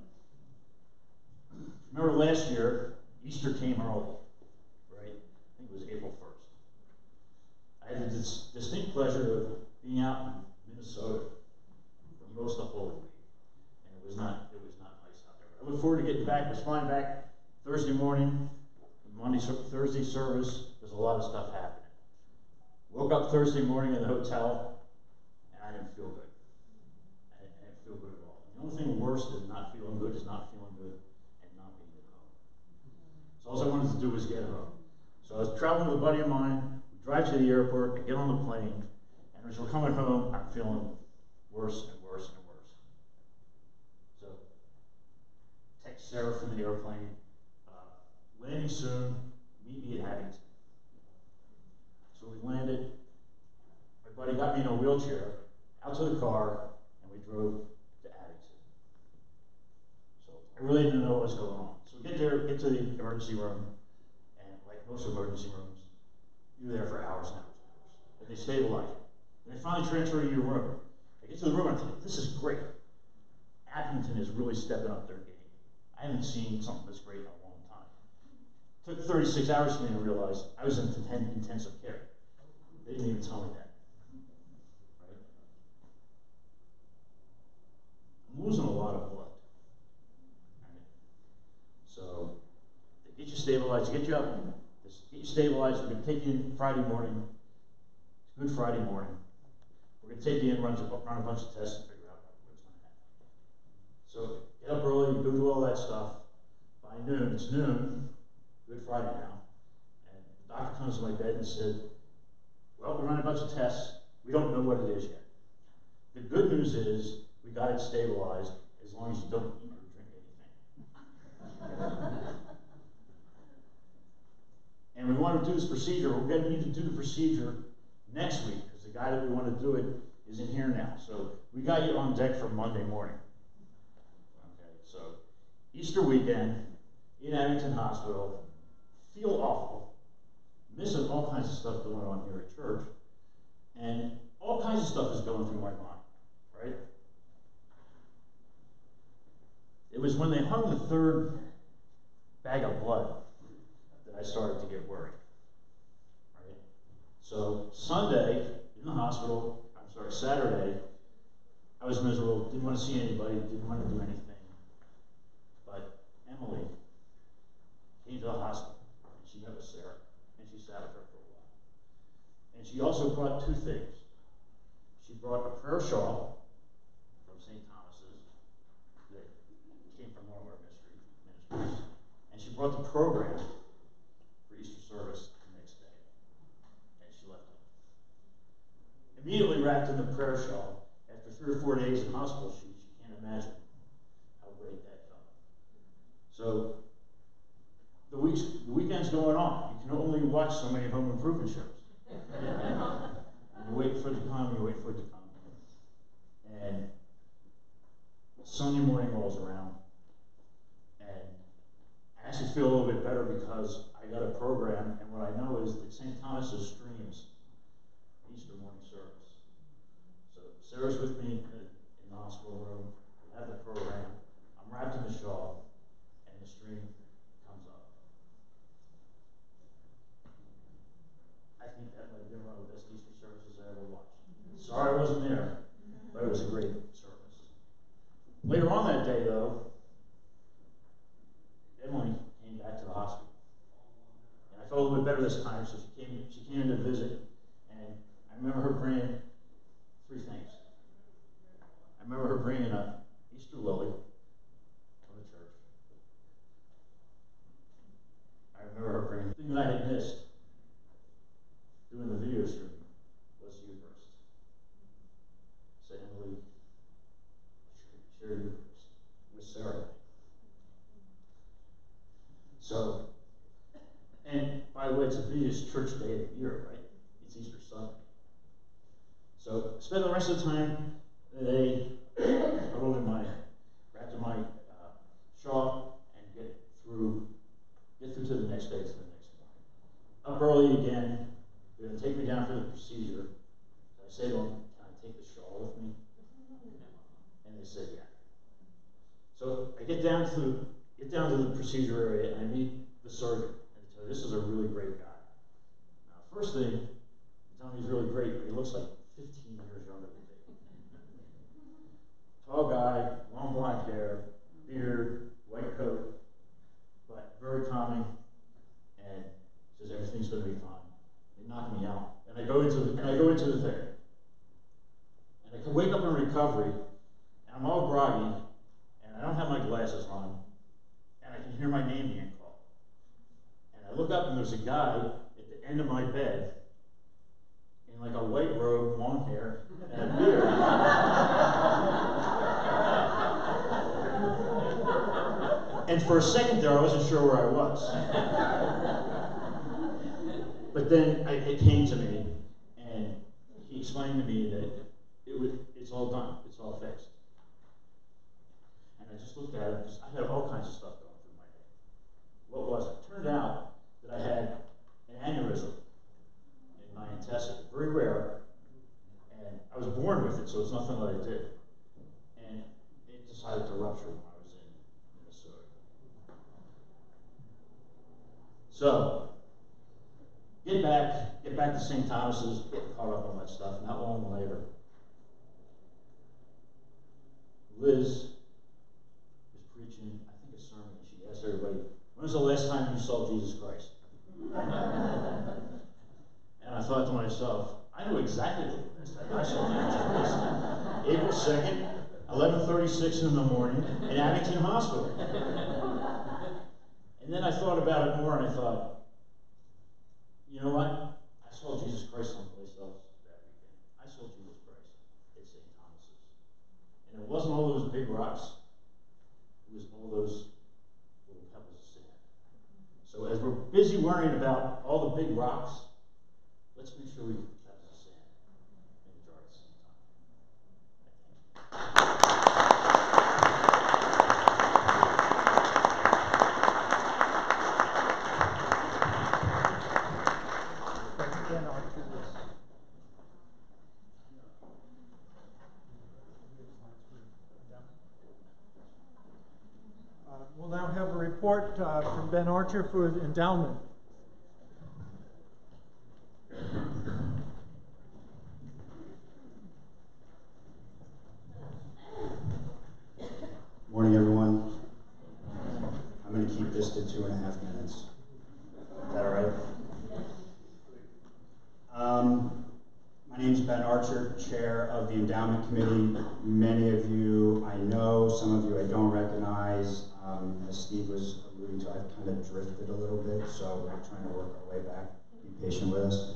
remember last year, Easter came early, right? I think it was April 1st. I had this distinct pleasure of being out in Minnesota for most of Holy Week, and it was not nice out there. I look forward to getting back. I was flying back Thursday morning, Thursday service. There's a lot of stuff happening. Woke up Thursday morning in the hotel, and I didn't feel good. I didn't feel good at all. The only thing worse than not feeling good is not feeling good and not being at home. So all I wanted to do was get home. So I was traveling with a buddy of mine. We drive to the airport, I get on the plane, and as we're coming home, I'm feeling worse and worse and worse. So text Sarah from the airplane, landing soon, meet me at Abington. So we landed. My buddy got me in a wheelchair, out to the car, and we drove to Abington. So I really didn't know what was going on. So we get there, get to the emergency room, and like most emergency rooms, you're there for hours and hours and hours. And they stabilize you. And they finally transfer you to your room. I get to the room and I think, this is great. Appington is really stepping up their game. I haven't seen something this great in a long time. It took 36 hours for me to realize I was in intensive care. They didn't even tell me that. Right? I'm losing a lot of blood. Right? So, they get you stabilized, get you up, get you stabilized. We're going to take you in Friday morning. It's Good Friday morning. We're going to take you in, run a bunch of tests, and figure out what's going to happen. So, get up early, go do all that stuff. By noon, it's noon, Good Friday now, and the doctor comes to my bed and said, well, we ran a bunch of tests. We don't know what it is yet. The good news is we got it stabilized as long as you don't eat or drink anything. And we want to do this procedure. We're going to need to do the procedure next week because the guy that we want to do it is in here now. So we got you on deck for Monday morning. Okay, so Easter weekend in Abington Hospital, feel awful, missing all kinds of stuff going on here at church, and all kinds of stuff is going through my mind, right? It was when they hung the third bag of blood that I started to get worried, right? So Sunday, in the hospital, Saturday, I was miserable, didn't want to see anybody, didn't want to do anything. But Emily came to the hospital, and she met with Sarah, and she sat with her for a while. And she also brought two things. She brought a prayer shawl from St. Thomas's that came from one of our ministries, and she brought the program for Easter service the next day, and she left it. Immediately wrapped in the prayer shawl. After 3 or 4 days in hospital, she can't imagine how great that felt. So the weekend's going on. You can only watch so many home improvement shows. And you wait for it to come, you wait for it to come. And Sunday morning rolls around, and I actually feel a little bit better because I got a program, and what I know is that St. Thomas's streams Easter morning service. So Sarah's with me in the hospital room. We have the program. I'm wrapped in the shawl, and the stream comes up. I think that might have been one of the best Easter services I ever watched. Sorry I wasn't there, but it was a great service. Later on that day, though, Emily came back to the hospital. And I felt a little bit better this time, so she came in to visit, and I remember her bringing 3 things. I remember her bringing an Easter lily from the church. I remember her bringing the thing that I had missed doing the video stream was the Eucharist. So Emily shared Eucharist with Sarah. So, and by the way, it's the biggest church day of the year, right? It's Easter Sunday. So spend the rest of the time of the day wrapped in my shawl and get through to the next day, to the next morning. Up early again, they're going to take me down for the procedure. I say to them, can I take the shawl with me? And they said, yeah. So I get down to the procedure area, and I meet the surgeon. And I tell you, this is a really great guy. Now, first thing, they tell me he's really great, but he looks like 15 years younger than me. Tall guy, long blonde hair, beard, white coat, but very calming, and says everything's going to be fine. They knock me out, and I go into the thing, and I can wake up in recovery, and I'm all groggy, and I don't have my glasses on, and I can hear my name being called. And I look up, and there's a guy at the end of my bed in like a white robe, long hair, and a beard. And for a second there, I wasn't sure where I was. But then it came to me, and he explained to me that it's all done, it's all fixed. And I just looked at it, because I had all kinds of stuff going through my head. What was it? Turned out that I had an aneurysm in my intestine, very rare, and I was born with it, so it's nothing that I did. And it decided to So, get back to St. Thomas's, get caught up on that stuff. Not long later, Liz was preaching, I think, a sermon. She asked everybody, "When was the last time you saw Jesus Christ?" And I thought to myself, I know exactly what the last time I saw Jesus Christ. April 2nd, 11:36 in the morning in Abington Hospital. And then I thought about it more, and I thought, you know what? I saw Jesus Christ someplace else that weekend. I saw Jesus Christ at St. Thomas's. And it wasn't all those big rocks. It was all those little pebbles of sand. So as we're busy worrying about all the big rocks, let's make sure we get the pebbles of sand in the jar at the same time. We'll now have a report from Ben Archer for the endowment. Morning, everyone. I'm going to keep this to 2.5 minutes. Is that all right? My name is Ben Archer, Chair of the Endowment Committee. Many of you I know, some of you I don't recognize. As Steve was alluding to, I've kind of drifted a little bit, so we're trying to work our way back. Be patient with us.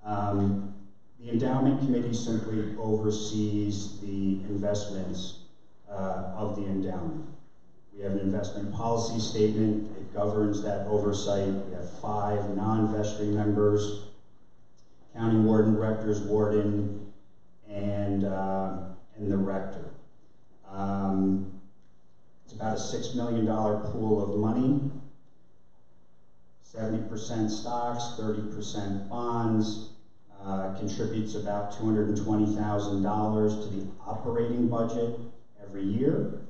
The Endowment Committee simply oversees the investments of the endowment. We have an investment policy statement. It governs that oversight. We have 5 non-vestry members: county warden, rector's warden, and the rector. It's about a $6 million pool of money. 70% stocks, 30% bonds. Contributes about $220,000 to the operating budget every year.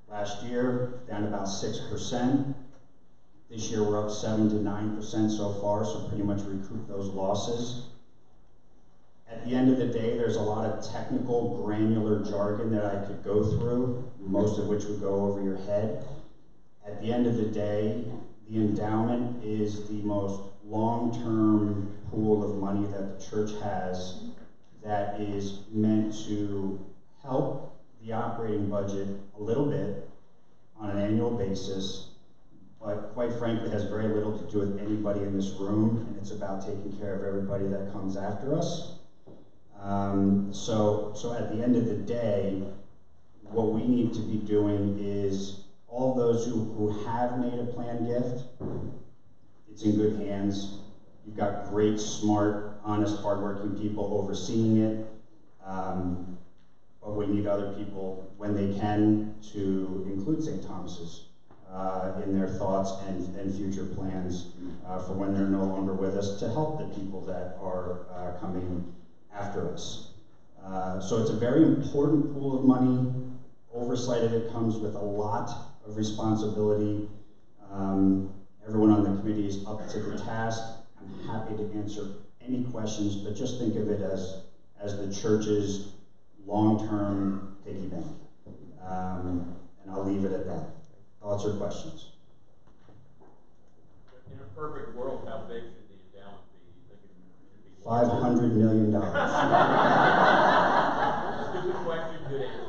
Last year, down about 6%. This year, we're up 7 to 9% so far, so pretty much recoup those losses. At the end of the day, there's a lot of technical, granular jargon that I could go through, most of which would go over your head. At the end of the day, the endowment is the most long-term pool of money that the church has that is meant to help the operating budget a little bit on an annual basis, but quite frankly has very little to do with anybody in this room, and it's about taking care of everybody that comes after us. So at the end of the day, what we need to be doing is all those who have made a planned gift, it's in good hands. You've got great, smart, honest, hardworking people overseeing it. But we need other people, when they can, to include St. Thomas's in their thoughts and future plans for when they're no longer with us, to help the people that are coming after us. So it's a very important pool of money. Oversight of it comes with a lot of responsibility. Everyone on the committee is up to the task. I'm happy to answer any questions, but just think of it as the church's long-term piggy bank. And I'll leave it at that. Thoughts or questions? In a perfect world, how big should the endowment be? You think it should be $500 million. Stupid question, good answer.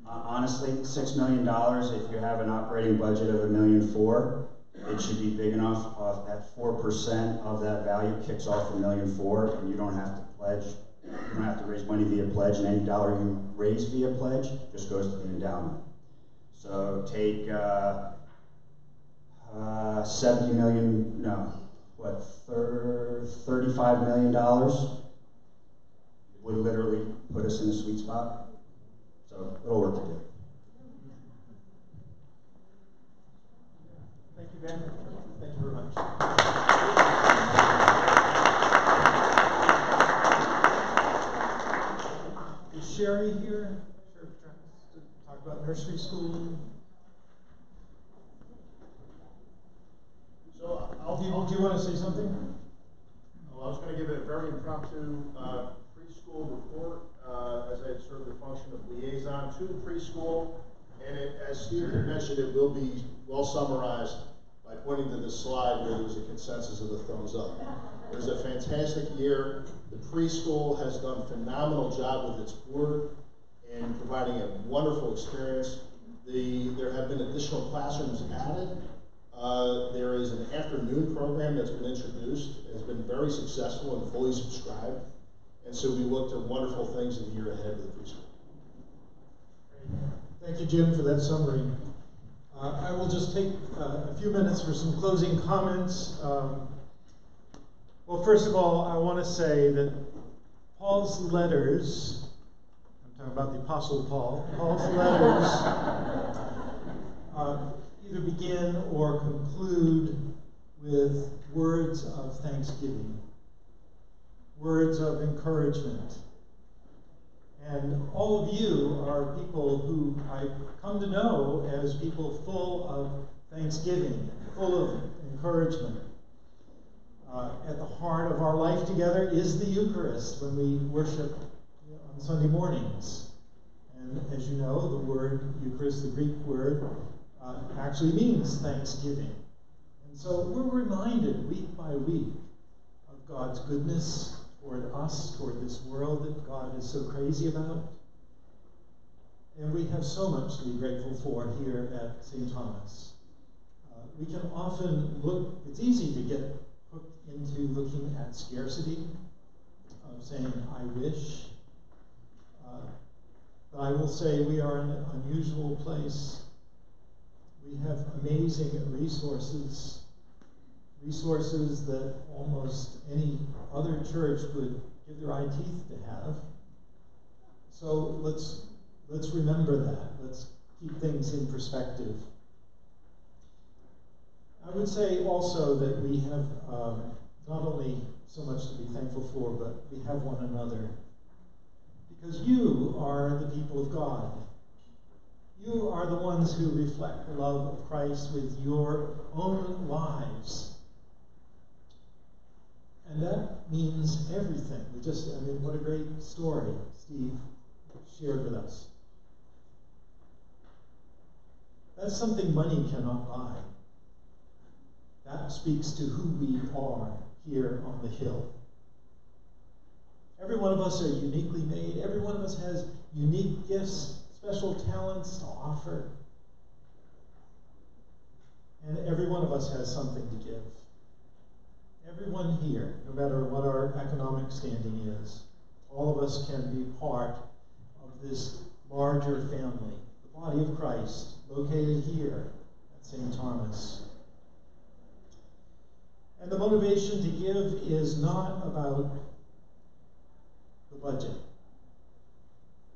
Honestly, $6 million, if you have an operating budget of $1.4 million, it should be big enough at 4% of that value kicks off $1.4 million, and you don't have to pledge, you don't have to raise money via pledge, and any dollar you raise via pledge just goes to the endowment. So take 70 million, no, what, $35 million would literally put us in a sweet spot. So little work to do. Thank you, Ben. Thank you very much. Is Sherry here? Sure, to talk about nursery school. Paul, do you want to say something? Well, I was going to give it a very impromptu preschool report, as I serve the function of liaison to the preschool. And as Steve had mentioned, it will be well summarized by pointing to the slide where there's a consensus of the thumbs up. It was a fantastic year. The preschool has done a phenomenal job with its board in providing a wonderful experience. There have been additional classrooms added. There is an afternoon program that's been introduced. It's been very successful and fully subscribed. And so we look to wonderful things in the year ahead with the preschool. Thank you, Jim, for that summary. I will just take a few minutes for some closing comments. Well, first of all, I want to say that Paul's letters, I'm talking about the Apostle Paul, Paul's letters either begin or conclude with words of thanksgiving, words of encouragement. And all of you are people who I've come to know as people full of thanksgiving, full of encouragement. At the heart of our life together is the Eucharist when we worship on Sunday mornings. And as you know, the word Eucharist, the Greek word, actually means thanksgiving. And so we're reminded week by week of God's goodness toward us, toward this world that God is so crazy about. And we have so much to be grateful for here at St. Thomas. We can often look, it's easy to get hooked into looking at scarcity, of saying, I wish. But I will say we are in an unusual place. We have amazing resources that almost any other church would give their eye teeth to have. So let's remember that. Let's keep things in perspective. I would say also that we have not only so much to be thankful for, but we have one another. Because you are the people of God. You are the ones who reflect the love of Christ with your own lives. And that means everything. What a great story Steve shared with us. That's something money cannot buy. That speaks to who we are here on the hill. Every one of us are uniquely made. Every one of us has unique gifts, special talents to offer. And every one of us has something to give. Everyone here, no matter what our economic standing is, all of us can be part of this larger family, the body of Christ, located here at St. Thomas. And the motivation to give is not about the budget.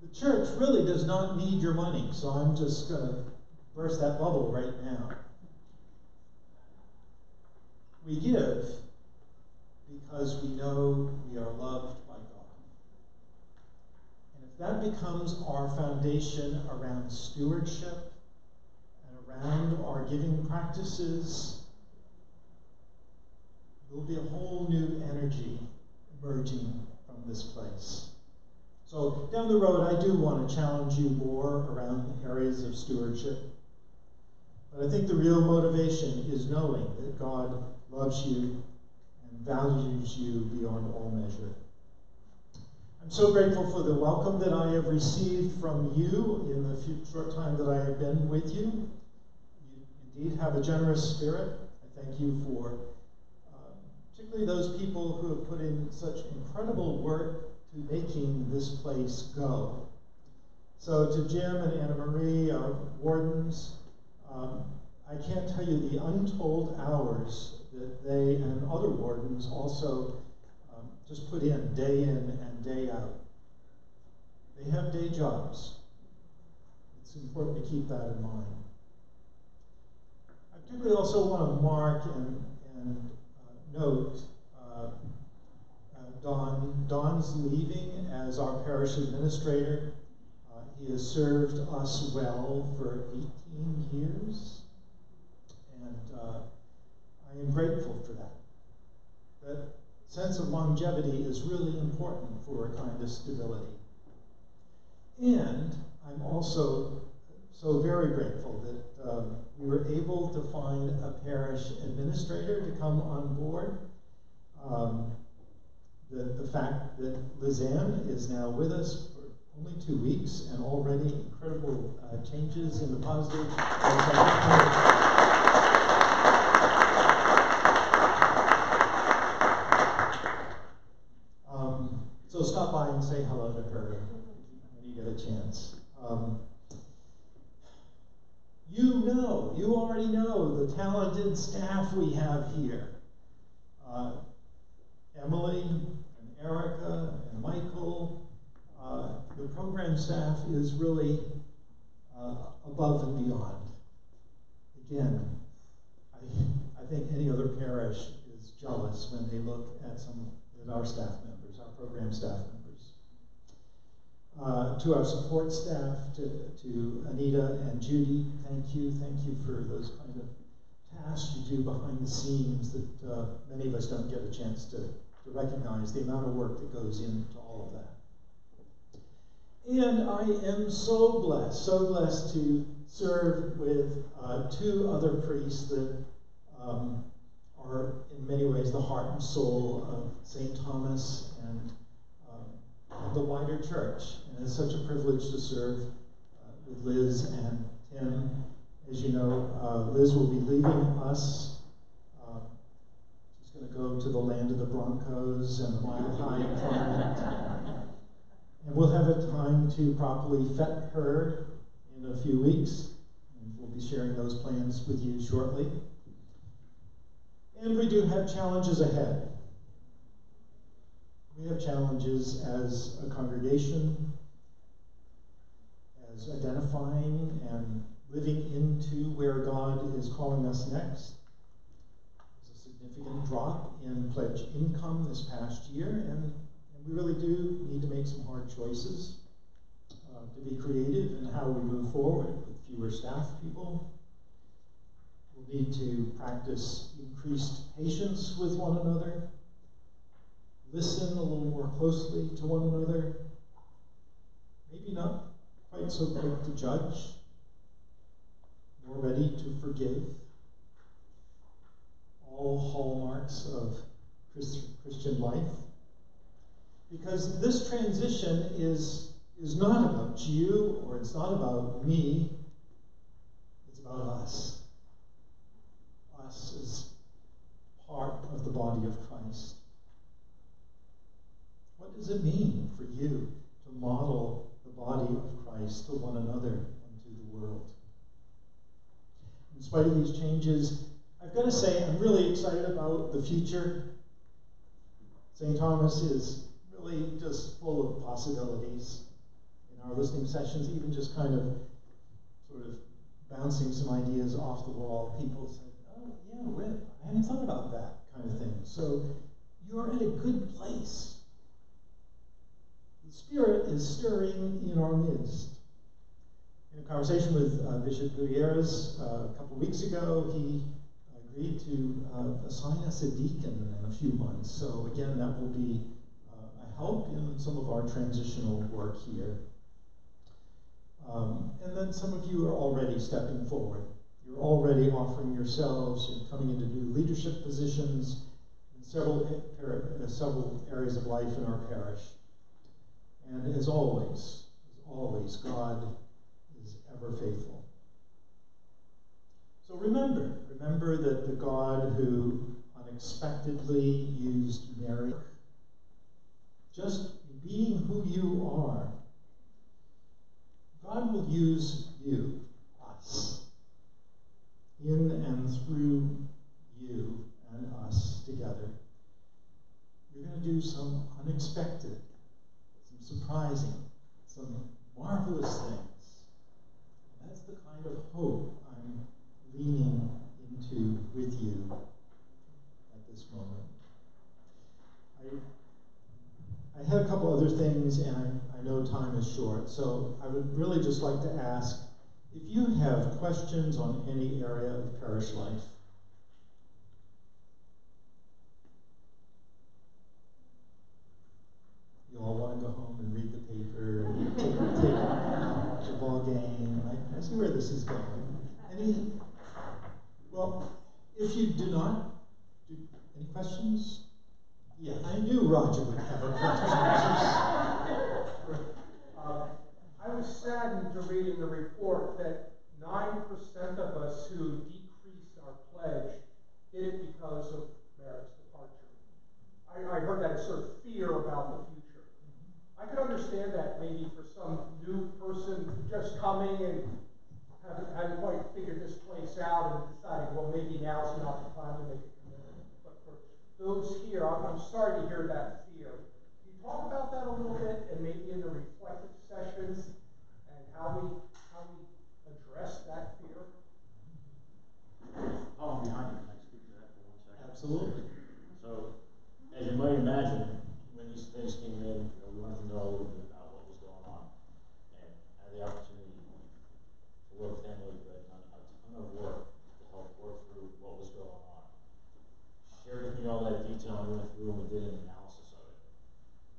The church really does not need your money, so I'm just going to burst that bubble right now. We give because we know we are loved by God. And if that becomes our foundation around stewardship and around our giving practices, there will be a whole new energy emerging from this place. So down the road, I do want to challenge you more around areas of stewardship. But I think the real motivation is knowing that God loves you and values you beyond all measure. I'm so grateful for the welcome that I have received from you in the short time that I have been with you. You indeed have a generous spirit. I thank you for particularly those people who have put in such incredible work to making this place go. So to Jim and Anna Marie, our wardens, I can't tell you the untold hours that they and other wardens also just put in and day out. They have day jobs. It's important to keep that in mind. I particularly also want to mark and note Don's leaving as our parish administrator. He has served us well for 18 years, and I am grateful for that. longevity is really important for a kind of stability. And I'm also so very grateful that we were able to find a parish administrator to come on board. The fact that Liz Ann is now with us for only 2 weeks and already incredible changes in the positive. So stop by and say hello to her when you get a chance. You already know the talented staff we have here. Emily and Erica and Michael, the program staff is really above and beyond. Again, I think any other parish is jealous when they look at our staff members, our program staff members. To our support staff, to Anita and Judy, thank you for those kind of tasks you do behind the scenes that many of us don't get a chance to recognize the amount of work that goes into all of that. And I am so blessed to serve with 2 other priests that are in many ways the heart and soul of St. Thomas and the wider church. And it's such a privilege to serve with Liz and Tim. As you know, Liz will be leaving us. She's going to go to the land of the Broncos and the Mile High climate. And we'll have a time to properly vet her in a few weeks. And we'll be sharing those plans with you shortly. And we do have challenges ahead. We have challenges as a congregation, as identifying and living into where God is calling us next. There's a significant drop in pledge income this past year, and we really do need to make some hard choices to be creative in how we move forward with fewer staff people. We'll need to practice increased patience with one another, listen a little more closely to one another, maybe not quite so quick to judge, more ready to forgive. All hallmarks of Christian life. Because this transition is not about you, or it's not about me, it's about us. Us as part of the body of Christ. What does it mean for you to model the body of Christ to one another and to the world? In spite of these changes, I've got to say I'm really excited about the future. St. Thomas is really just full of possibilities. In our listening sessions, even just kind of sort of bouncing some ideas off the wall, people said, oh yeah, I hadn't thought about that kind of thing. So you're in a good place. The Spirit is stirring in our midst. In a conversation with Bishop Gutierrez a couple of weeks ago, he agreed to assign us a deacon in a few months. So again, that will be a help in some of our transitional work here. And then some of you are already stepping forward. You're already offering yourselves and coming into new leadership positions in several areas of life in our parish. And as always, God is ever faithful. So remember that the God who unexpectedly used Mary, just being who you are, God will use you, us, in and through you and us together. You're going to do some unexpected, some surprising, some marvelous things. And that's the kind of hope I'm leaning into with you at this moment. I had a couple other things, and I know time is short, so I would really just like to ask if you have questions on any area of parish life. you all want to go home and read the paper and take watch a ball game. I see where this is going. Well, if you do not, any questions? Yeah, I knew Roger would have a question. I was saddened to read in the report that 9% of us who decreased our pledge did it because of Merrick's departure. I heard that as sort of fear about the future. I could understand that maybe for some new person just coming and hadn't quite figured this place out and deciding, well, maybe now's not the time to make a commitment. But for those here, I'm sorry to hear that fear. Can you talk about that a little bit, and maybe in the reflective sessions, and how we address that fear? Oh, I'm behind you. Can I speak to that for 1 second? Absolutely. So, as you might imagine, when these things came in, we wanted to know a little bit about what was going on. And I had the opportunity to work with Emily, but done a ton of work to help work through what was going on. Shared with me all that detail, and we went through and we did an analysis of it.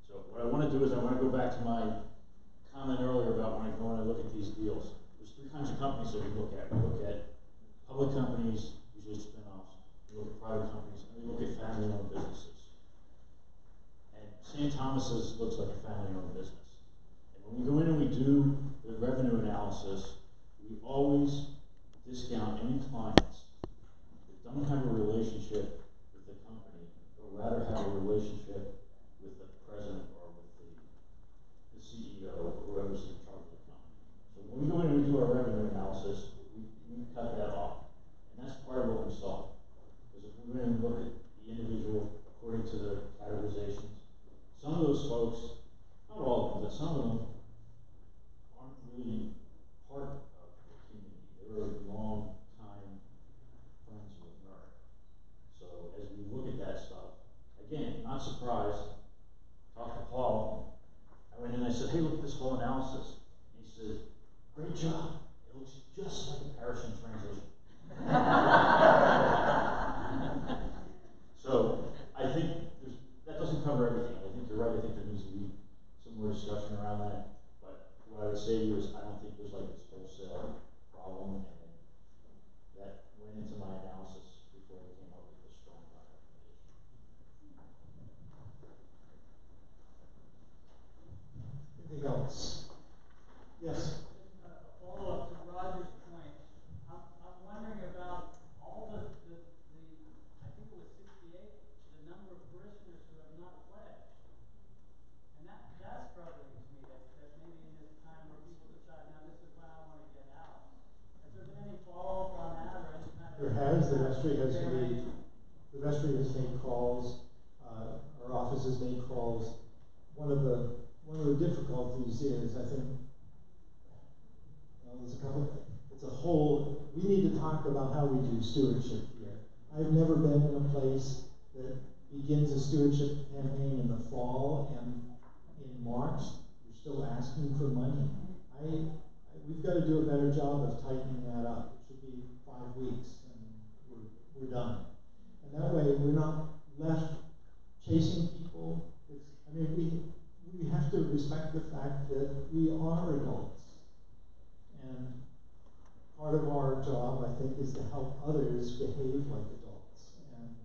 So what I want to do is I want to go back to my comment earlier about when I go and I look at these deals. There's 3 kinds of companies that we look at. We look at public companies, usually spin-offs. We look at private companies, and we look at family-owned businesses. And St. Thomas's looks like a family-owned business. And when we go in and we do the revenue analysis, we always discount any clients that don't have a relationship with the company, but rather have a relationship with the president or with the CEO or whoever's in charge of the company. So when we go in and we do our revenue analysis, we cut that off. And that's part of what we saw. Because if we went and look at the individual according to the categorizations, some of those folks, not all of them, but some of them aren't really part of the community. They're long time friends with Merrick. So as we look at that stuff, again, not surprised, talked to Paul. I went in and I said, hey, look at this whole analysis. And he said, great job. It looks just like a parish in transition. So I think that doesn't cover everything. I think you're right. I think there needs to be some more discussion around that. But what I would say to you is I don't think there's like this wholesale problem, and that went into my analysis before we came up with this strong recommendation. Anything else? Yes. A follow-up to Roger's point. I'm wondering about all the I think it was 68, the number of parishioners who have not pledged. And that's troubling to me, that maybe in this time where people decide, now this is when I want to get out. Has there been any follow-up on that, or any kind of... There has. The vestry has made calls. Our office has made calls. One of the difficulties is, I think, there's a couple. It's a whole. We need to talk about how we do stewardship here. I've never been in a place that begins a stewardship campaign in the fall, and in March you're still asking for money. We've got to do a better job of tightening that up. It should be 5 weeks, and we're done. And that way we're not left chasing people. We have to respect the fact that we are adults. And part of our job, I think, is to help others behave like adults. And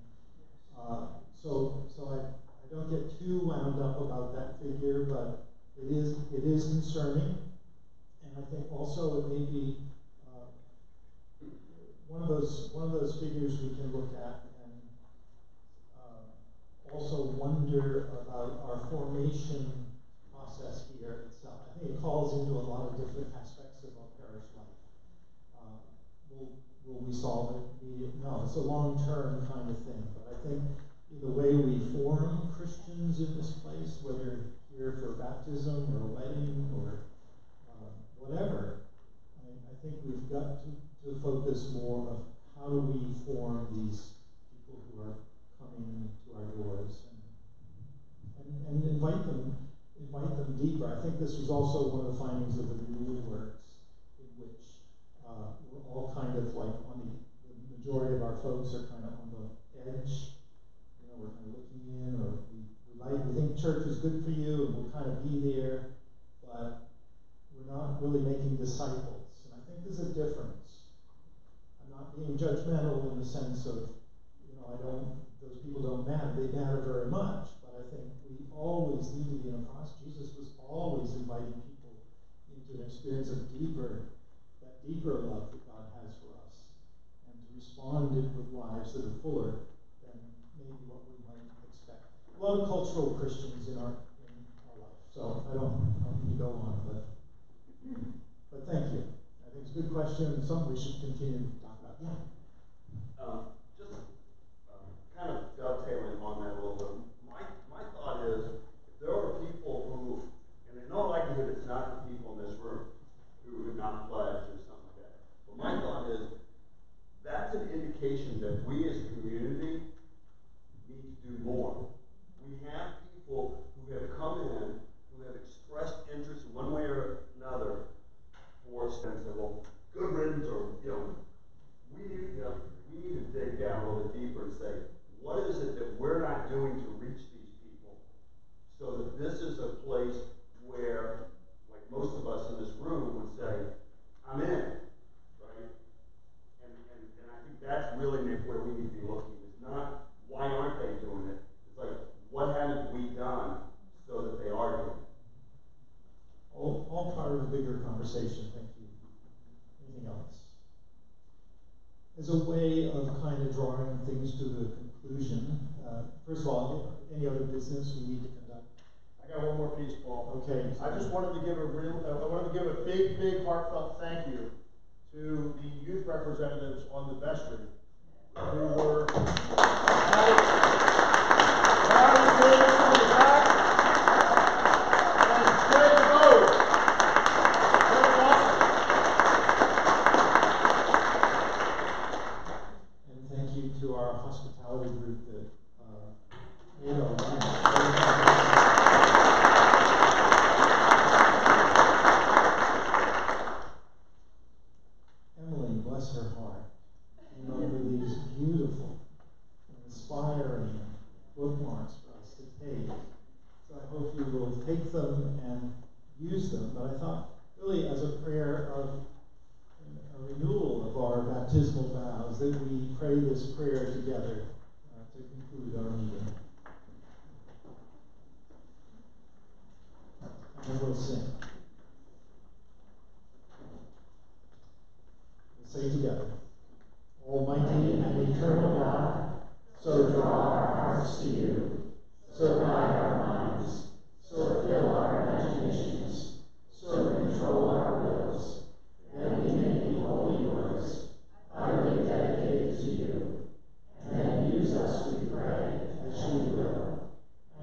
so I don't get too wound up about that figure, but it is concerning. And I think also it may be one of those figures we can look at and also wonder about our formation process here itself. I think it calls into a lot of different aspects of our parish life. Will we solve it immediately? No, it's a long-term kind of thing. But I think the way we form Christians in this place, whether here for baptism or a wedding or whatever, I think we've got to focus more of how do we form these people who are coming to our doors and invite them deeper. I think this was also one of the findings of the renewal works, in which we're all kind of like the majority of our folks are kind of on the edge. We're kind of looking in, or we think church is good for you, and we'll not being judgmental in the sense of, those people don't matter. They matter very much, but I think we always need to be in a process. Jesus was always inviting people into an experience of that deeper love that God has for us, and to respond it with lives that are fuller than maybe what we might expect. A lot of cultural Christians in our life, so I don't need to go on, but thank you. I think it's a good question and something we should continue to talk about. Yeah. Kind of dovetailing on that a little bit. My thought is, if there are people who, and in no likelihood it's not the people in this room who have not pledged or something like that, but my thought is, that's an indication that we as a community need to do more. We have people who have come in, who have expressed interest in one way or another for sense of, well, good riddance, or, we need to dig down a little bit deeper and say, what is it that we're not doing to reach these people so that this is a place where, like most of us in this room would say, I'm in, right? And I think that's really where we need to be looking. It's not, why aren't they doing it? It's like, what haven't we done so that they are doing it? All part of a bigger conversation, thank you. Anything else? As a way of kind of drawing things to a conclusion, first of all, any other business we need to conduct? I got one more piece, Paul. Okay. I just wanted to give a big heartfelt thank you to the youth representatives on the vestry who were to our hospitality group that Emily, bless her heart, came up with these beautiful, inspiring bookmarks for us to take. So I hope you will take them and use them. But I thought, really, as a prayer of a renewal of our baptismal vows, that we pray this prayer together to conclude our meeting. And we'll sing. We'll say together. Almighty and eternal God, so draw our hearts to you, so guide our minds, so fill our imaginations, so control our wills, that we may be wholly yours, utterly dedicated to you, and then use us, we pray, as you will,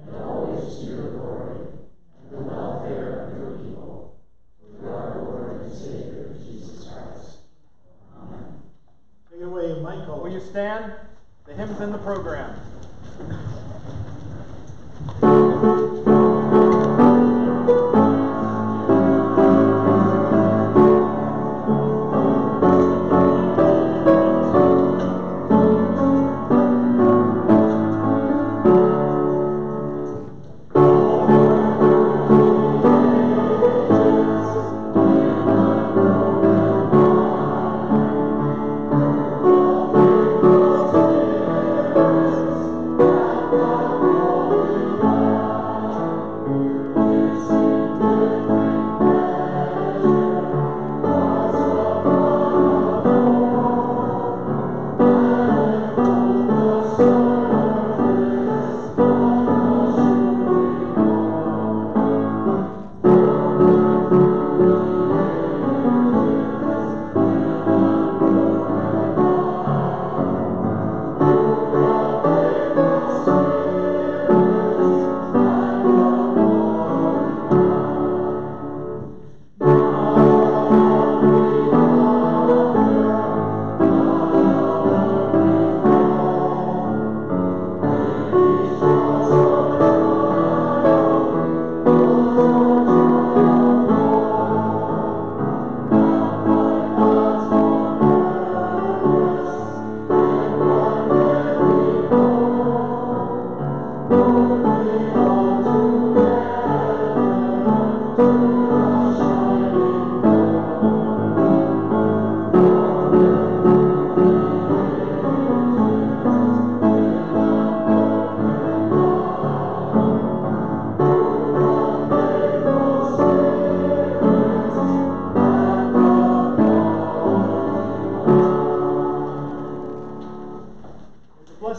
and always to your glory, and the welfare of your people, through our Lord and Savior, Jesus Christ. Amen. Take it away, Michael. Will you stand? The hymn's in the program.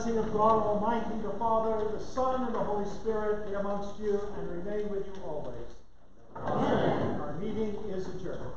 blessing of God Almighty, the Father, the Son, and the Holy Spirit be amongst you and remain with you always. Amen. Our meeting is adjourned.